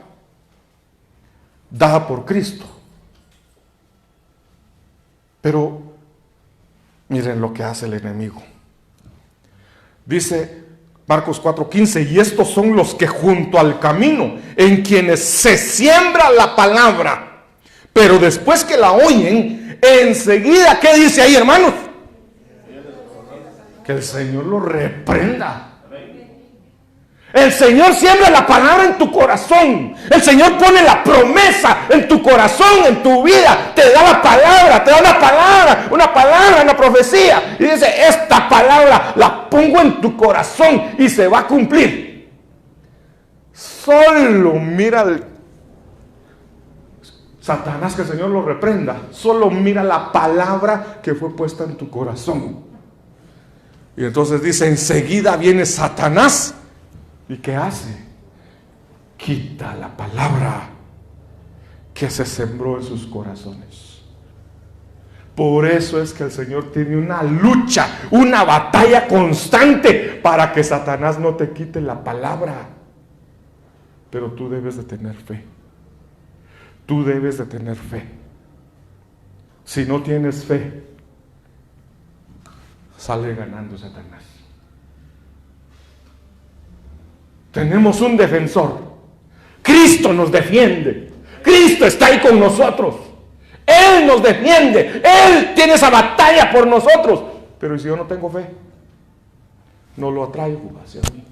dada por Cristo. Pero miren lo que hace el enemigo. Dice Marcos 4:15, y estos son los que junto al camino, en quienes se siembra la palabra, pero después que la oyen, enseguida, ¿qué dice ahí, hermanos? Que el Señor lo reprenda. El Señor siembra la palabra en tu corazón. El Señor pone la promesa en tu corazón, en tu vida. Te da la palabra, te da una palabra, una profecía. Y dice, esta palabra la pongo en tu corazón y se va a cumplir. Solo mira Satanás, que el Señor lo reprenda. Solo mira la palabra que fue puesta en tu corazón. Y entonces dice, enseguida viene Satanás. ¿Y qué hace? Quita la palabra que se sembró en sus corazones. Por eso es que el Señor tiene una lucha, una batalla constante para que Satanás no te quite la palabra. Pero tú debes de tener fe. Tú debes de tener fe. Si no tienes fe, sale ganando Satanás. Tenemos un defensor. Cristo nos defiende. Cristo está ahí con nosotros. Él nos defiende. Él tiene esa batalla por nosotros. Pero si yo no tengo fe, no lo atraigo hacia mí.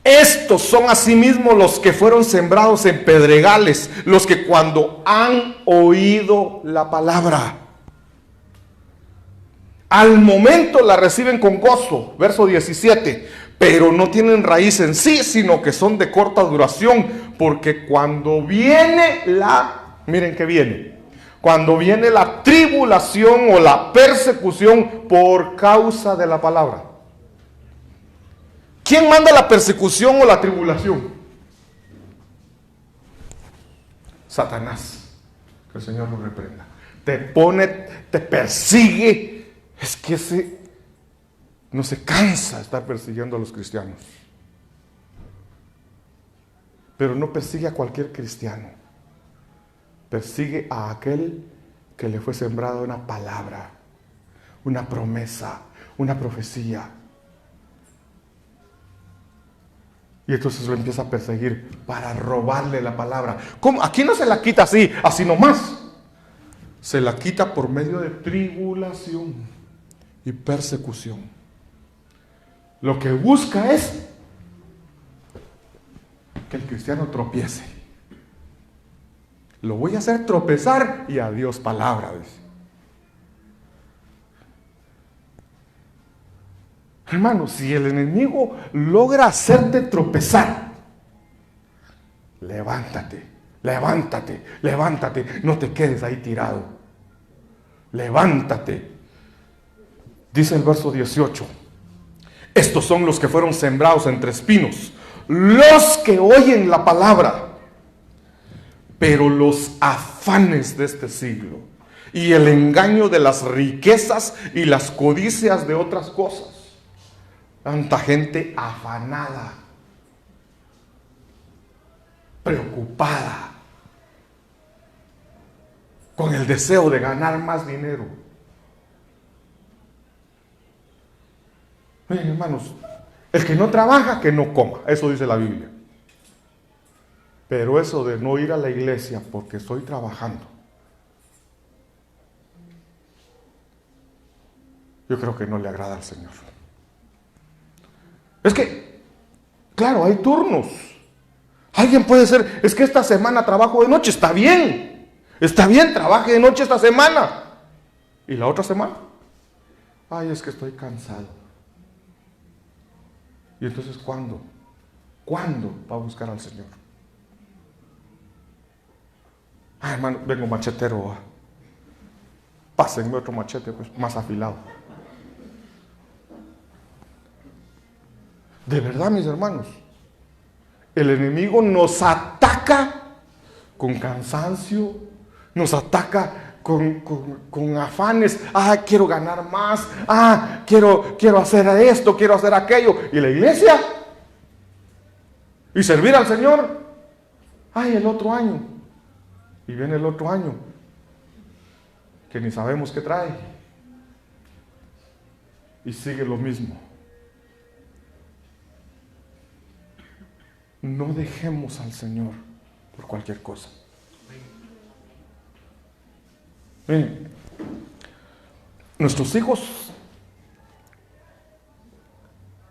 Estos son asimismo los que fueron sembrados en pedregales, los que cuando han oído la palabra, al momento la reciben con gozo, verso 17, pero no tienen raíz en sí, sino que son de corta duración, porque cuando viene miren que viene, cuando viene la tribulación o la persecución por causa de la palabra. ¿Quién manda la persecución o la tribulación? Satanás. Que el Señor lo reprenda. Te pone, te persigue. Es que no se cansa de estar persiguiendo a los cristianos. Pero no persigue a cualquier cristiano. Persigue a aquel que le fue sembrada una palabra, una promesa, una profecía. Y entonces lo empieza a perseguir para robarle la palabra. ¿Cómo? Aquí no se la quita así nomás. Se la quita por medio de tribulación y persecución. Lo que busca es que el cristiano tropiece. Lo voy a hacer tropezar y adiós palabra, dice. Hermano, si el enemigo logra hacerte tropezar, levántate, levántate, levántate, no te quedes ahí tirado. Levántate. Dice el verso 18, estos son los que fueron sembrados entre espinos, los que oyen la palabra, pero los afanes de este siglo y el engaño de las riquezas y las codicias de otras cosas. Tanta gente afanada, preocupada, con el deseo de ganar más dinero. Miren, hermanos, el que no trabaja, que no coma. Eso dice la Biblia. Pero eso de no ir a la iglesia porque estoy trabajando, yo creo que no le agrada al Señor. Es que, claro, hay turnos. Alguien puede ser, es que esta semana trabajo de noche, está bien. Está bien, trabaje de noche esta semana. ¿Y la otra semana? Ay, es que estoy cansado. ¿Y entonces cuándo? ¿Cuándo va a buscar al Señor? Ay, hermano, vengo machetero. Pásenme otro machete, pues, más afilado. De verdad, mis hermanos, el enemigo nos ataca con cansancio, nos ataca con afanes. Quiero ganar más. Quiero hacer esto, quiero hacer aquello. ¿Y la iglesia? ¿Y servir al Señor? El otro año. Y viene el otro año, que ni sabemos qué trae. Y sigue lo mismo. No dejemos al Señor por cualquier cosa. Miren, nuestros hijos,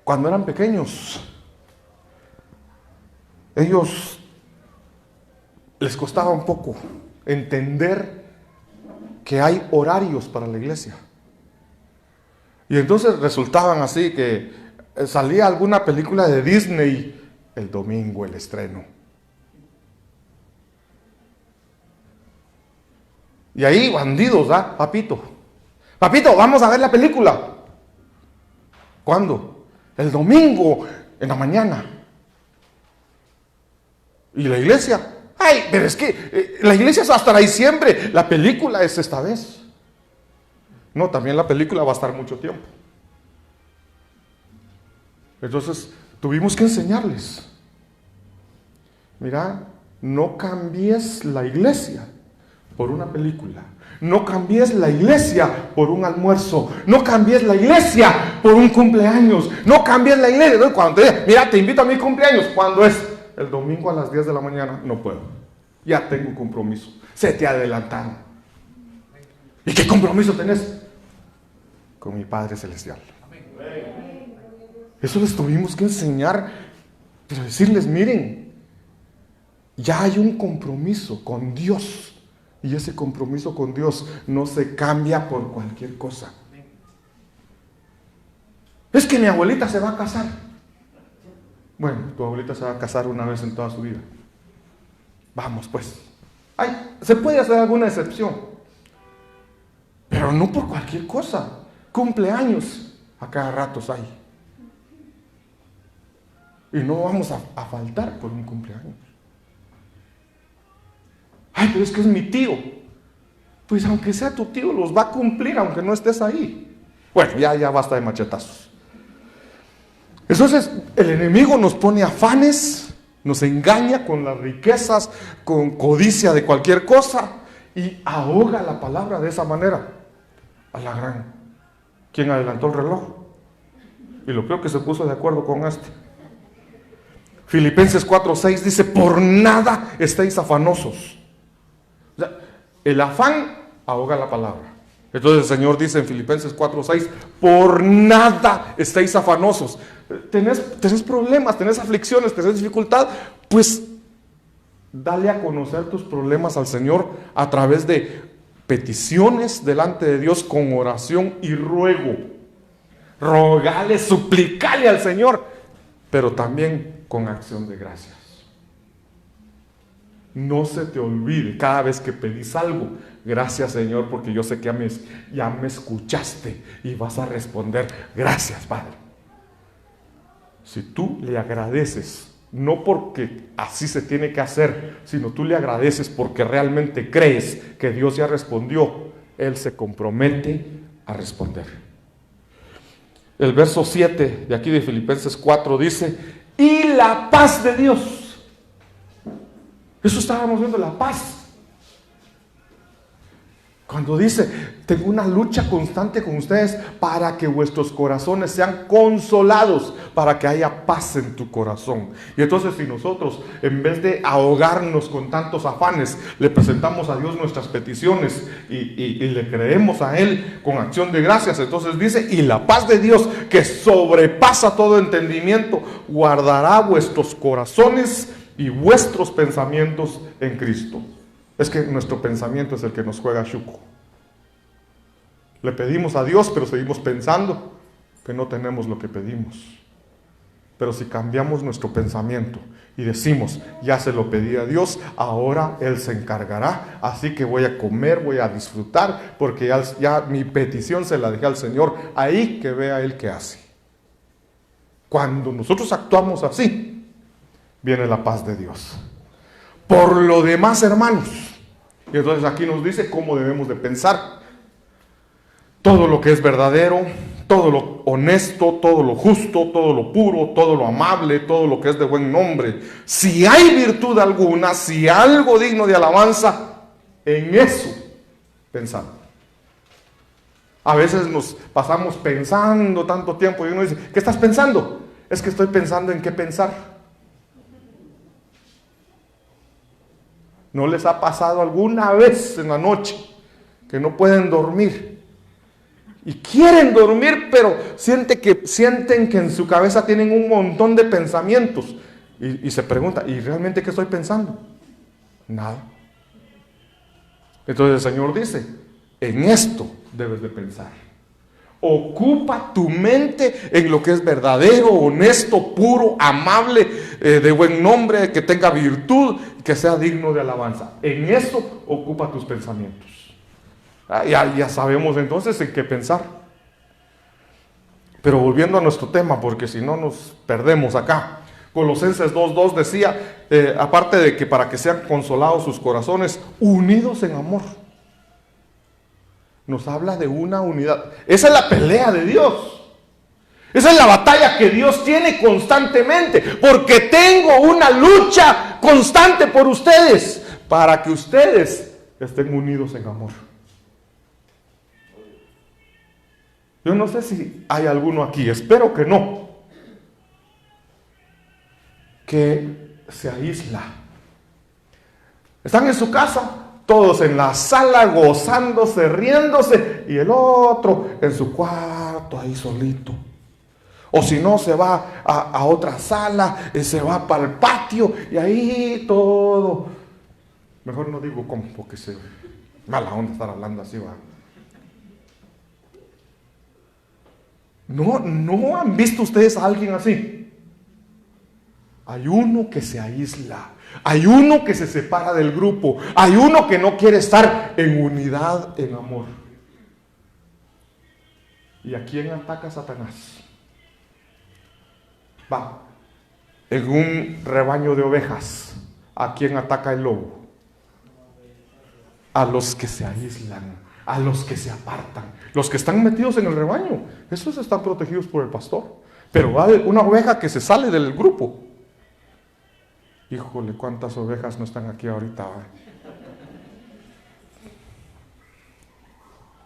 cuando eran pequeños, ellos les costaba un poco entender que hay horarios para la iglesia. Y entonces resultaban así, que salía alguna película de Disney el domingo, el estreno. Y ahí bandidos, papito, vamos a ver la película. ¿Cuándo? El domingo, en la mañana. ¿Y la iglesia? Pero es que la iglesia es hasta diciembre. La película es esta vez. No, también la película va a estar mucho tiempo. Entonces, tuvimos que enseñarles. Mira, no cambies la iglesia por una película. No cambies la iglesia por un almuerzo. No cambies la iglesia por un cumpleaños. No cambies la iglesia. Entonces, cuando te digan, mira, te invito a mi cumpleaños, ¿cuándo es? El domingo a las 10 de la mañana. No puedo. Ya tengo un compromiso. Se te adelantaron. ¿Y qué compromiso tenés? Con mi Padre Celestial. Eso les tuvimos que enseñar, pero decirles, miren, ya hay un compromiso con Dios. Y ese compromiso con Dios no se cambia por cualquier cosa. Es que mi abuelita se va a casar. Bueno, tu abuelita se va a casar una vez en toda su vida. Vamos pues. Se puede hacer alguna excepción, pero no por cualquier cosa. Cumpleaños a cada rato hay. Y no vamos a faltar por un cumpleaños. Pero es que es mi tío. Pues aunque sea tu tío, los va a cumplir aunque no estés ahí. Bueno, ya basta de machetazos. Entonces, el enemigo nos pone afanes, nos engaña con las riquezas, con codicia de cualquier cosa, y ahoga la palabra de esa manera. A la gran. ¿Quién adelantó el reloj? Y lo creo que se puso de acuerdo con este. Filipenses 4:6 dice, por nada estéis afanosos. O sea, el afán ahoga la palabra. Entonces el Señor dice en Filipenses 4:6, por nada estéis afanosos. ¿Tenés problemas, tenés aflicciones, tenés dificultad? Pues dale a conocer tus problemas al Señor a través de peticiones delante de Dios con oración y ruego. Rogale, suplicale al Señor, pero también con acción de gracias. No se te olvide cada vez que pedís algo, gracias Señor, porque yo sé que ya me escuchaste y vas a responder, gracias Padre. Si tú le agradeces, no porque así se tiene que hacer, sino tú le agradeces porque realmente crees que Dios ya respondió, Él se compromete a responder. El verso 7 de aquí de Filipenses 4 dice, y la paz de Dios. Eso estábamos viendo, la paz. Cuando dice, tengo una lucha constante con ustedes para que vuestros corazones sean consolados, para que haya paz en tu corazón. Y entonces si nosotros, en vez de ahogarnos con tantos afanes, le presentamos a Dios nuestras peticiones y le creemos a Él con acción de gracias, entonces dice, y la paz de Dios que sobrepasa todo entendimiento, guardará vuestros corazones y vuestros pensamientos en Cristo. Es que nuestro pensamiento es el que nos juega chuco. Le pedimos a Dios, pero seguimos pensando que no tenemos lo que pedimos. Pero si cambiamos nuestro pensamiento y decimos, ya se lo pedí a Dios, ahora Él se encargará, así que voy a comer, voy a disfrutar, porque ya mi petición se la dejé al Señor, ahí que vea Él qué hace. Cuando nosotros actuamos así, viene la paz de Dios. Por lo demás, hermanos, y entonces aquí nos dice cómo debemos de pensar. Todo lo que es verdadero, todo lo honesto, todo lo justo, todo lo puro, todo lo amable, todo lo que es de buen nombre. Si hay virtud alguna, si algo digno de alabanza, en eso pensad. A veces nos pasamos pensando tanto tiempo y uno dice, ¿qué estás pensando? Es que estoy pensando en qué pensar. ¿No les ha pasado alguna vez en la noche que no pueden dormir? Y quieren dormir, pero sienten que en su cabeza tienen un montón de pensamientos. Y se pregunta, ¿y realmente qué estoy pensando? Nada. Entonces el Señor dice, en esto debes de pensar. Ocupa tu mente en lo que es verdadero, honesto, puro, amable, de buen nombre, que tenga virtud, que sea digno de alabanza. En eso ocupa tus pensamientos. Ya sabemos entonces en qué pensar. Pero volviendo a nuestro tema, porque si no nos perdemos acá. Colosenses 2:2 decía, aparte de que para que sean consolados sus corazones, unidos en amor. Nos habla de una unidad. Esa es la pelea de Dios. Esa es la batalla que Dios tiene constantemente. Porque tengo una lucha constante por ustedes. Para que ustedes estén unidos en amor. Yo no sé si hay alguno aquí, espero que no, que se aísla. Están en su casa, todos en la sala, gozándose, riéndose, y el otro en su cuarto, ahí solito. O si no, se va a otra sala, se va para el patio, y ahí todo. Mejor no digo cómo, porque se mala onda estar hablando así, va. ¿No han visto ustedes a alguien así? Hay uno que se aísla, hay uno que se separa del grupo, hay uno que no quiere estar en unidad, en amor. ¿Y a quién ataca Satanás? Va, en un rebaño de ovejas, ¿a quién ataca el lobo? A los que se aíslan, a los que se apartan, los que están metidos en el rebaño, esos están protegidos por el pastor. Pero va una oveja que se sale del grupo. Híjole, cuántas ovejas no están aquí ahorita.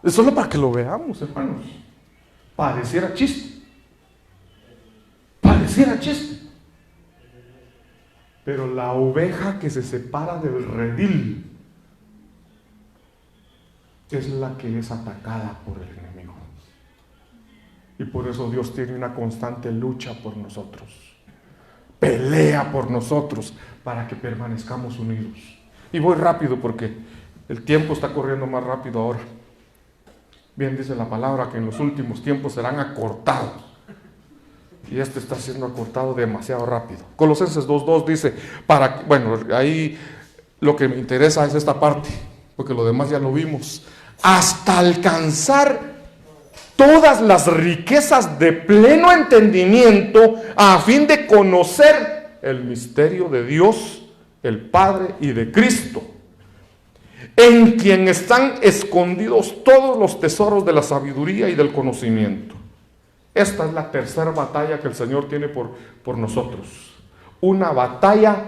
Es solo para que lo veamos, hermanos. Pareciera chiste. Pareciera chiste. Pero la oveja que se separa del redil es la que es atacada por el enemigo. Y por eso Dios tiene una constante lucha por nosotros. Pelea por nosotros para que permanezcamos unidos. Y voy rápido porque el tiempo está corriendo más rápido ahora. Bien dice la palabra que en los últimos tiempos serán acortados. Y este está siendo acortado demasiado rápido. Colosenses 2:2 dice, ahí lo que me interesa es esta parte, porque lo demás ya lo vimos. Hasta alcanzar todas las riquezas de pleno entendimiento a fin de conocer el misterio de Dios, el Padre y de Cristo, en quien están escondidos todos los tesoros de la sabiduría y del conocimiento. Esta es la tercera batalla que el Señor tiene por nosotros. Una batalla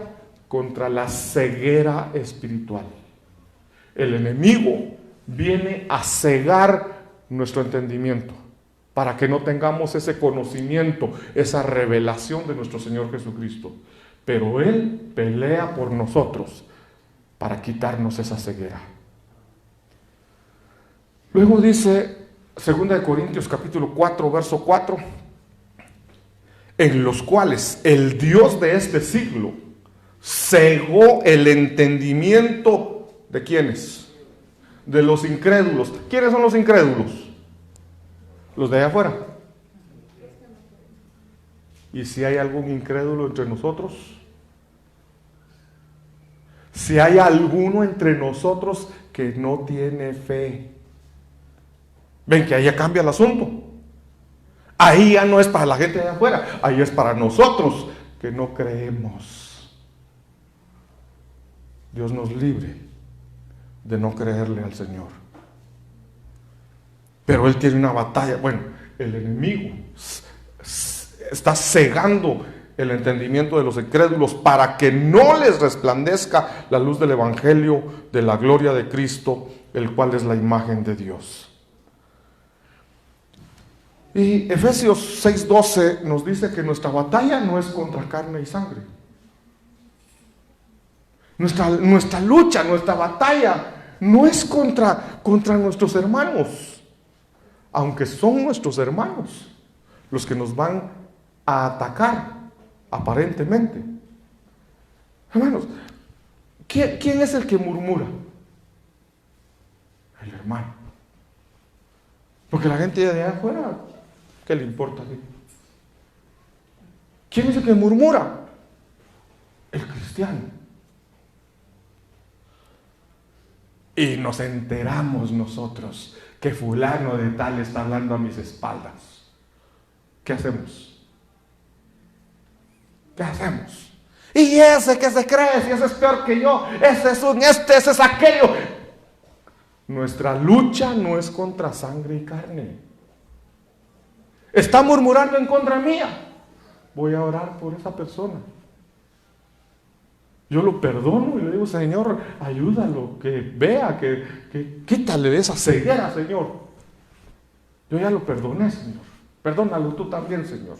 contra la ceguera espiritual. El enemigo viene a cegar nuestro entendimiento para que no tengamos ese conocimiento, esa revelación de nuestro Señor Jesucristo. Pero Él pelea por nosotros para quitarnos esa ceguera. Luego dice 2 Corintios capítulo 4, verso 4, en los cuales el Dios de este siglo cegó el entendimiento ¿De quiénes? De los incrédulos. ¿Quiénes son los incrédulos? Los de allá afuera. ¿Y si hay algún incrédulo entre nosotros? Si hay alguno entre nosotros que no tiene fe. Ven que ahí ya cambia el asunto. Ahí ya no es para la gente de allá afuera, ahí es para nosotros que no creemos. Dios nos libre de no creerle al Señor. Pero Él tiene una batalla. Bueno, el enemigo está cegando el entendimiento de los incrédulos para que no les resplandezca la luz del Evangelio de la gloria de Cristo, el cual es la imagen de Dios. Y Efesios 6:12 nos dice que nuestra batalla no es contra carne y sangre. Nuestra lucha, nuestra batalla no es contra nuestros hermanos, aunque son nuestros hermanos los que nos van a atacar aparentemente. Hermanos, ¿quién es el que murmura? El hermano. Porque la gente de allá afuera, ¿qué le importa? ¿Quién es el que murmura? El cristiano. Y nos enteramos nosotros que fulano de tal está hablando a mis espaldas. ¿Qué hacemos? ¿Qué hacemos? Y ese que se cree, si ese es peor que yo, ese es aquello. Nuestra lucha no es contra sangre y carne. Está murmurando en contra mía. Voy a orar por esa persona. Yo lo perdono y le digo, Señor, ayúdalo, que vea, que quítale de esa ceguera, Señor. Yo ya lo perdoné, Señor. Perdónalo tú también, Señor.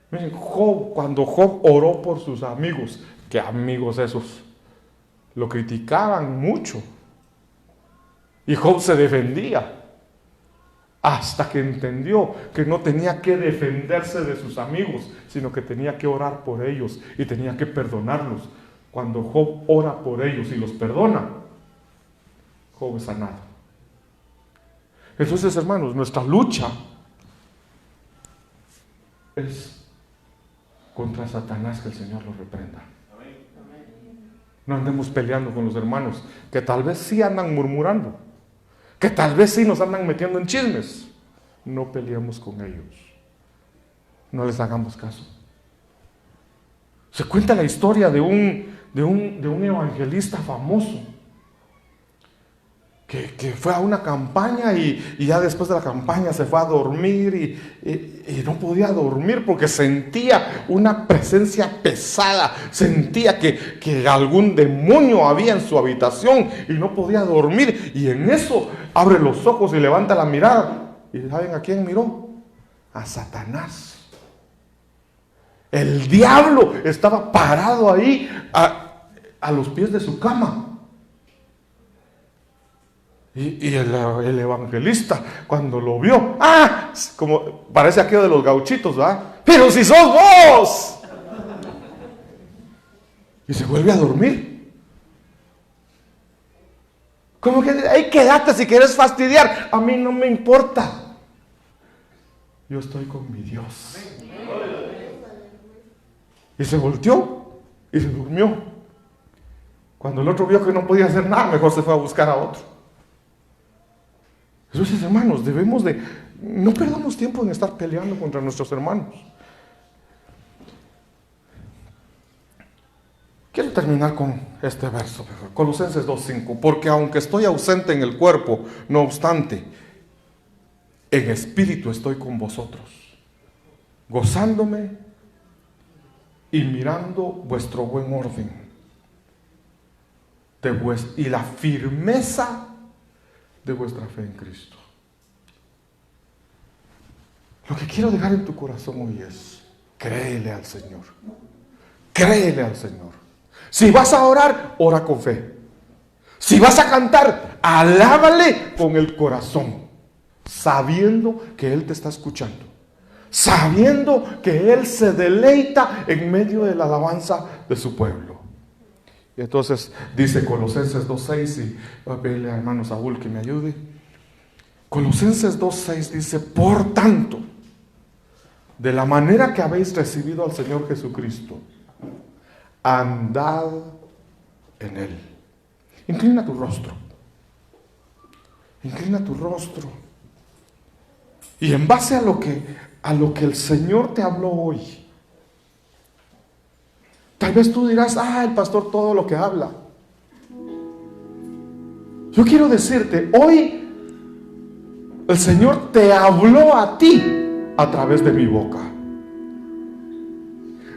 Miren, cuando Job oró por sus amigos, ¿qué amigos esos? Lo criticaban mucho. Y Job se defendía. Hasta que entendió que no tenía que defenderse de sus amigos, sino que tenía que orar por ellos y tenía que perdonarlos. Cuando Job ora por ellos y los perdona, Job es sanado. Entonces, hermanos, nuestra lucha es contra Satanás, que el Señor lo reprenda. No andemos peleando con los hermanos, que tal vez sí andan murmurando, que tal vez sí nos andan metiendo en chismes. No peleemos con ellos. No les hagamos caso. Se cuenta la historia de un evangelista famoso que fue a una campaña y ya después de la campaña se fue a dormir y no podía dormir porque sentía una presencia pesada, sentía que algún demonio había en su habitación y no podía dormir, y en eso abre los ojos y levanta la mirada y ¿saben a quién miró? A Satanás. El diablo estaba parado ahí a los pies de su cama. Y el evangelista, cuando lo vio, como parece aquello de los gauchitos, ¿verdad? ¡Pero si sos vos! Y se vuelve a dormir. Como que, ¡ay, quédate si quieres fastidiar! A mí no me importa. Yo estoy con mi Dios. Y se volteó y se durmió. Cuando el otro vio que no podía hacer nada, mejor se fue a buscar a otro. Entonces, hermanos, no perdamos tiempo en estar peleando contra nuestros hermanos. Quiero terminar con este verso, Colosenses 2:5, porque aunque estoy ausente en el cuerpo, no obstante, en espíritu estoy con vosotros, gozándome y mirando vuestro buen orden y la firmeza de vuestra fe en Cristo. Lo que quiero dejar en tu corazón hoy es: créele al Señor. Créele al Señor. Si vas a orar, ora con fe. Si vas a cantar, alábale con el corazón, sabiendo que Él te está escuchando, sabiendo que Él se deleita en medio de la alabanza de su pueblo. Y entonces dice Colosenses 2:6, y voy a pedirle a hermano Saúl que me ayude. Colosenses 2:6 dice: por tanto, de la manera que habéis recibido al Señor Jesucristo, andad en Él. Inclina tu rostro. Inclina tu rostro. Y en base a lo que el Señor te habló hoy, tal vez tú dirás: el pastor todo lo que habla. Yo quiero decirte, hoy el Señor te habló a ti a través de mi boca.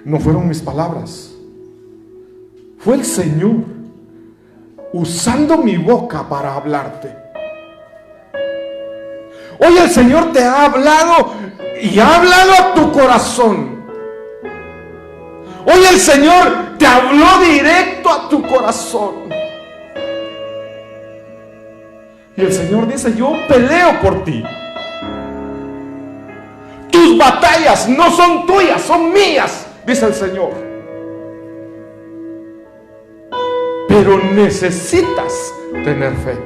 No fueron mis palabras. Fue el Señor usando mi boca para hablarte. Hoy el Señor te ha hablado y ha hablado a tu corazón. Hoy el Señor te habló directo a tu corazón. Y el Señor dice: yo peleo por ti. Tus batallas no son tuyas, son mías, dice el Señor. Pero necesitas tener fe.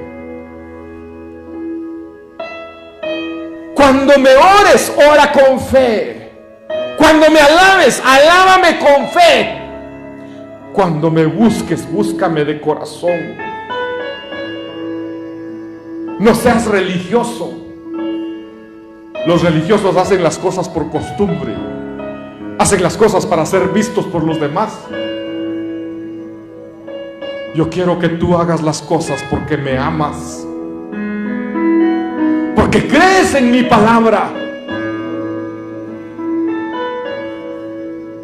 Cuando me ores, ora con fe. Cuando me alabes, alábame con fe. Cuando me busques, búscame de corazón. No seas religioso. Los religiosos hacen las cosas por costumbre. Hacen las cosas para ser vistos por los demás. Yo quiero que tú hagas las cosas porque me amas, porque crees en mi palabra,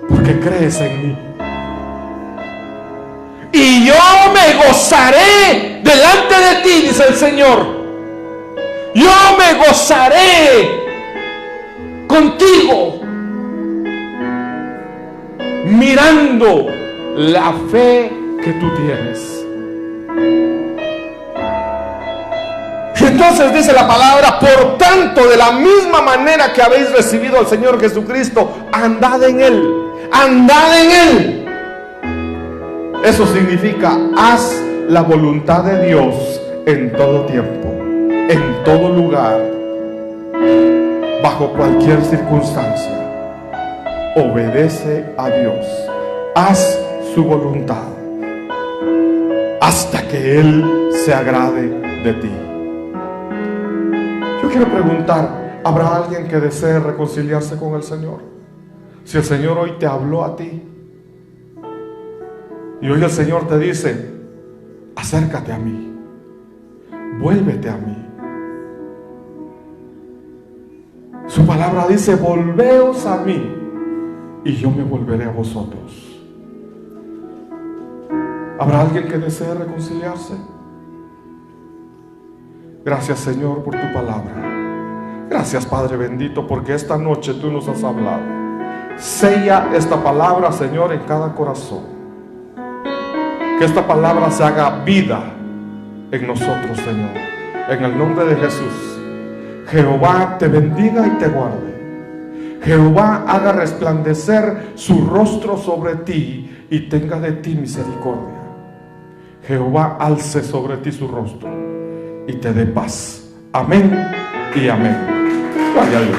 porque crees en mí. Y yo me gozaré delante de ti, dice el Señor. Yo me gozaré contigo, mirando la fe que tú tienes. Y entonces dice la palabra: por tanto, de la misma manera que habéis recibido al Señor Jesucristo, andad en Él. Andad en Él. Eso significa: haz la voluntad de Dios en todo tiempo, en todo lugar, bajo cualquier circunstancia. Obedece a Dios. Haz su voluntad hasta que Él se agrade de ti. Yo quiero preguntar: ¿habrá alguien que desee reconciliarse con el Señor? Si el Señor hoy te habló a ti y hoy el Señor te dice: acércate a mí, vuélvete a mí. Su palabra dice: volveos a mí y yo me volveré a vosotros. ¿Habrá alguien que desee reconciliarse? Gracias, Señor, por tu palabra. Gracias, Padre bendito, porque esta noche tú nos has hablado. Sella esta palabra, Señor, en cada corazón. Que esta palabra se haga vida en nosotros, Señor. En el nombre de Jesús. Jehová te bendiga y te guarde. Jehová haga resplandecer su rostro sobre ti y tenga de ti misericordia. Jehová alce sobre ti su rostro y te dé paz. Amén y amén. Gloria a Dios.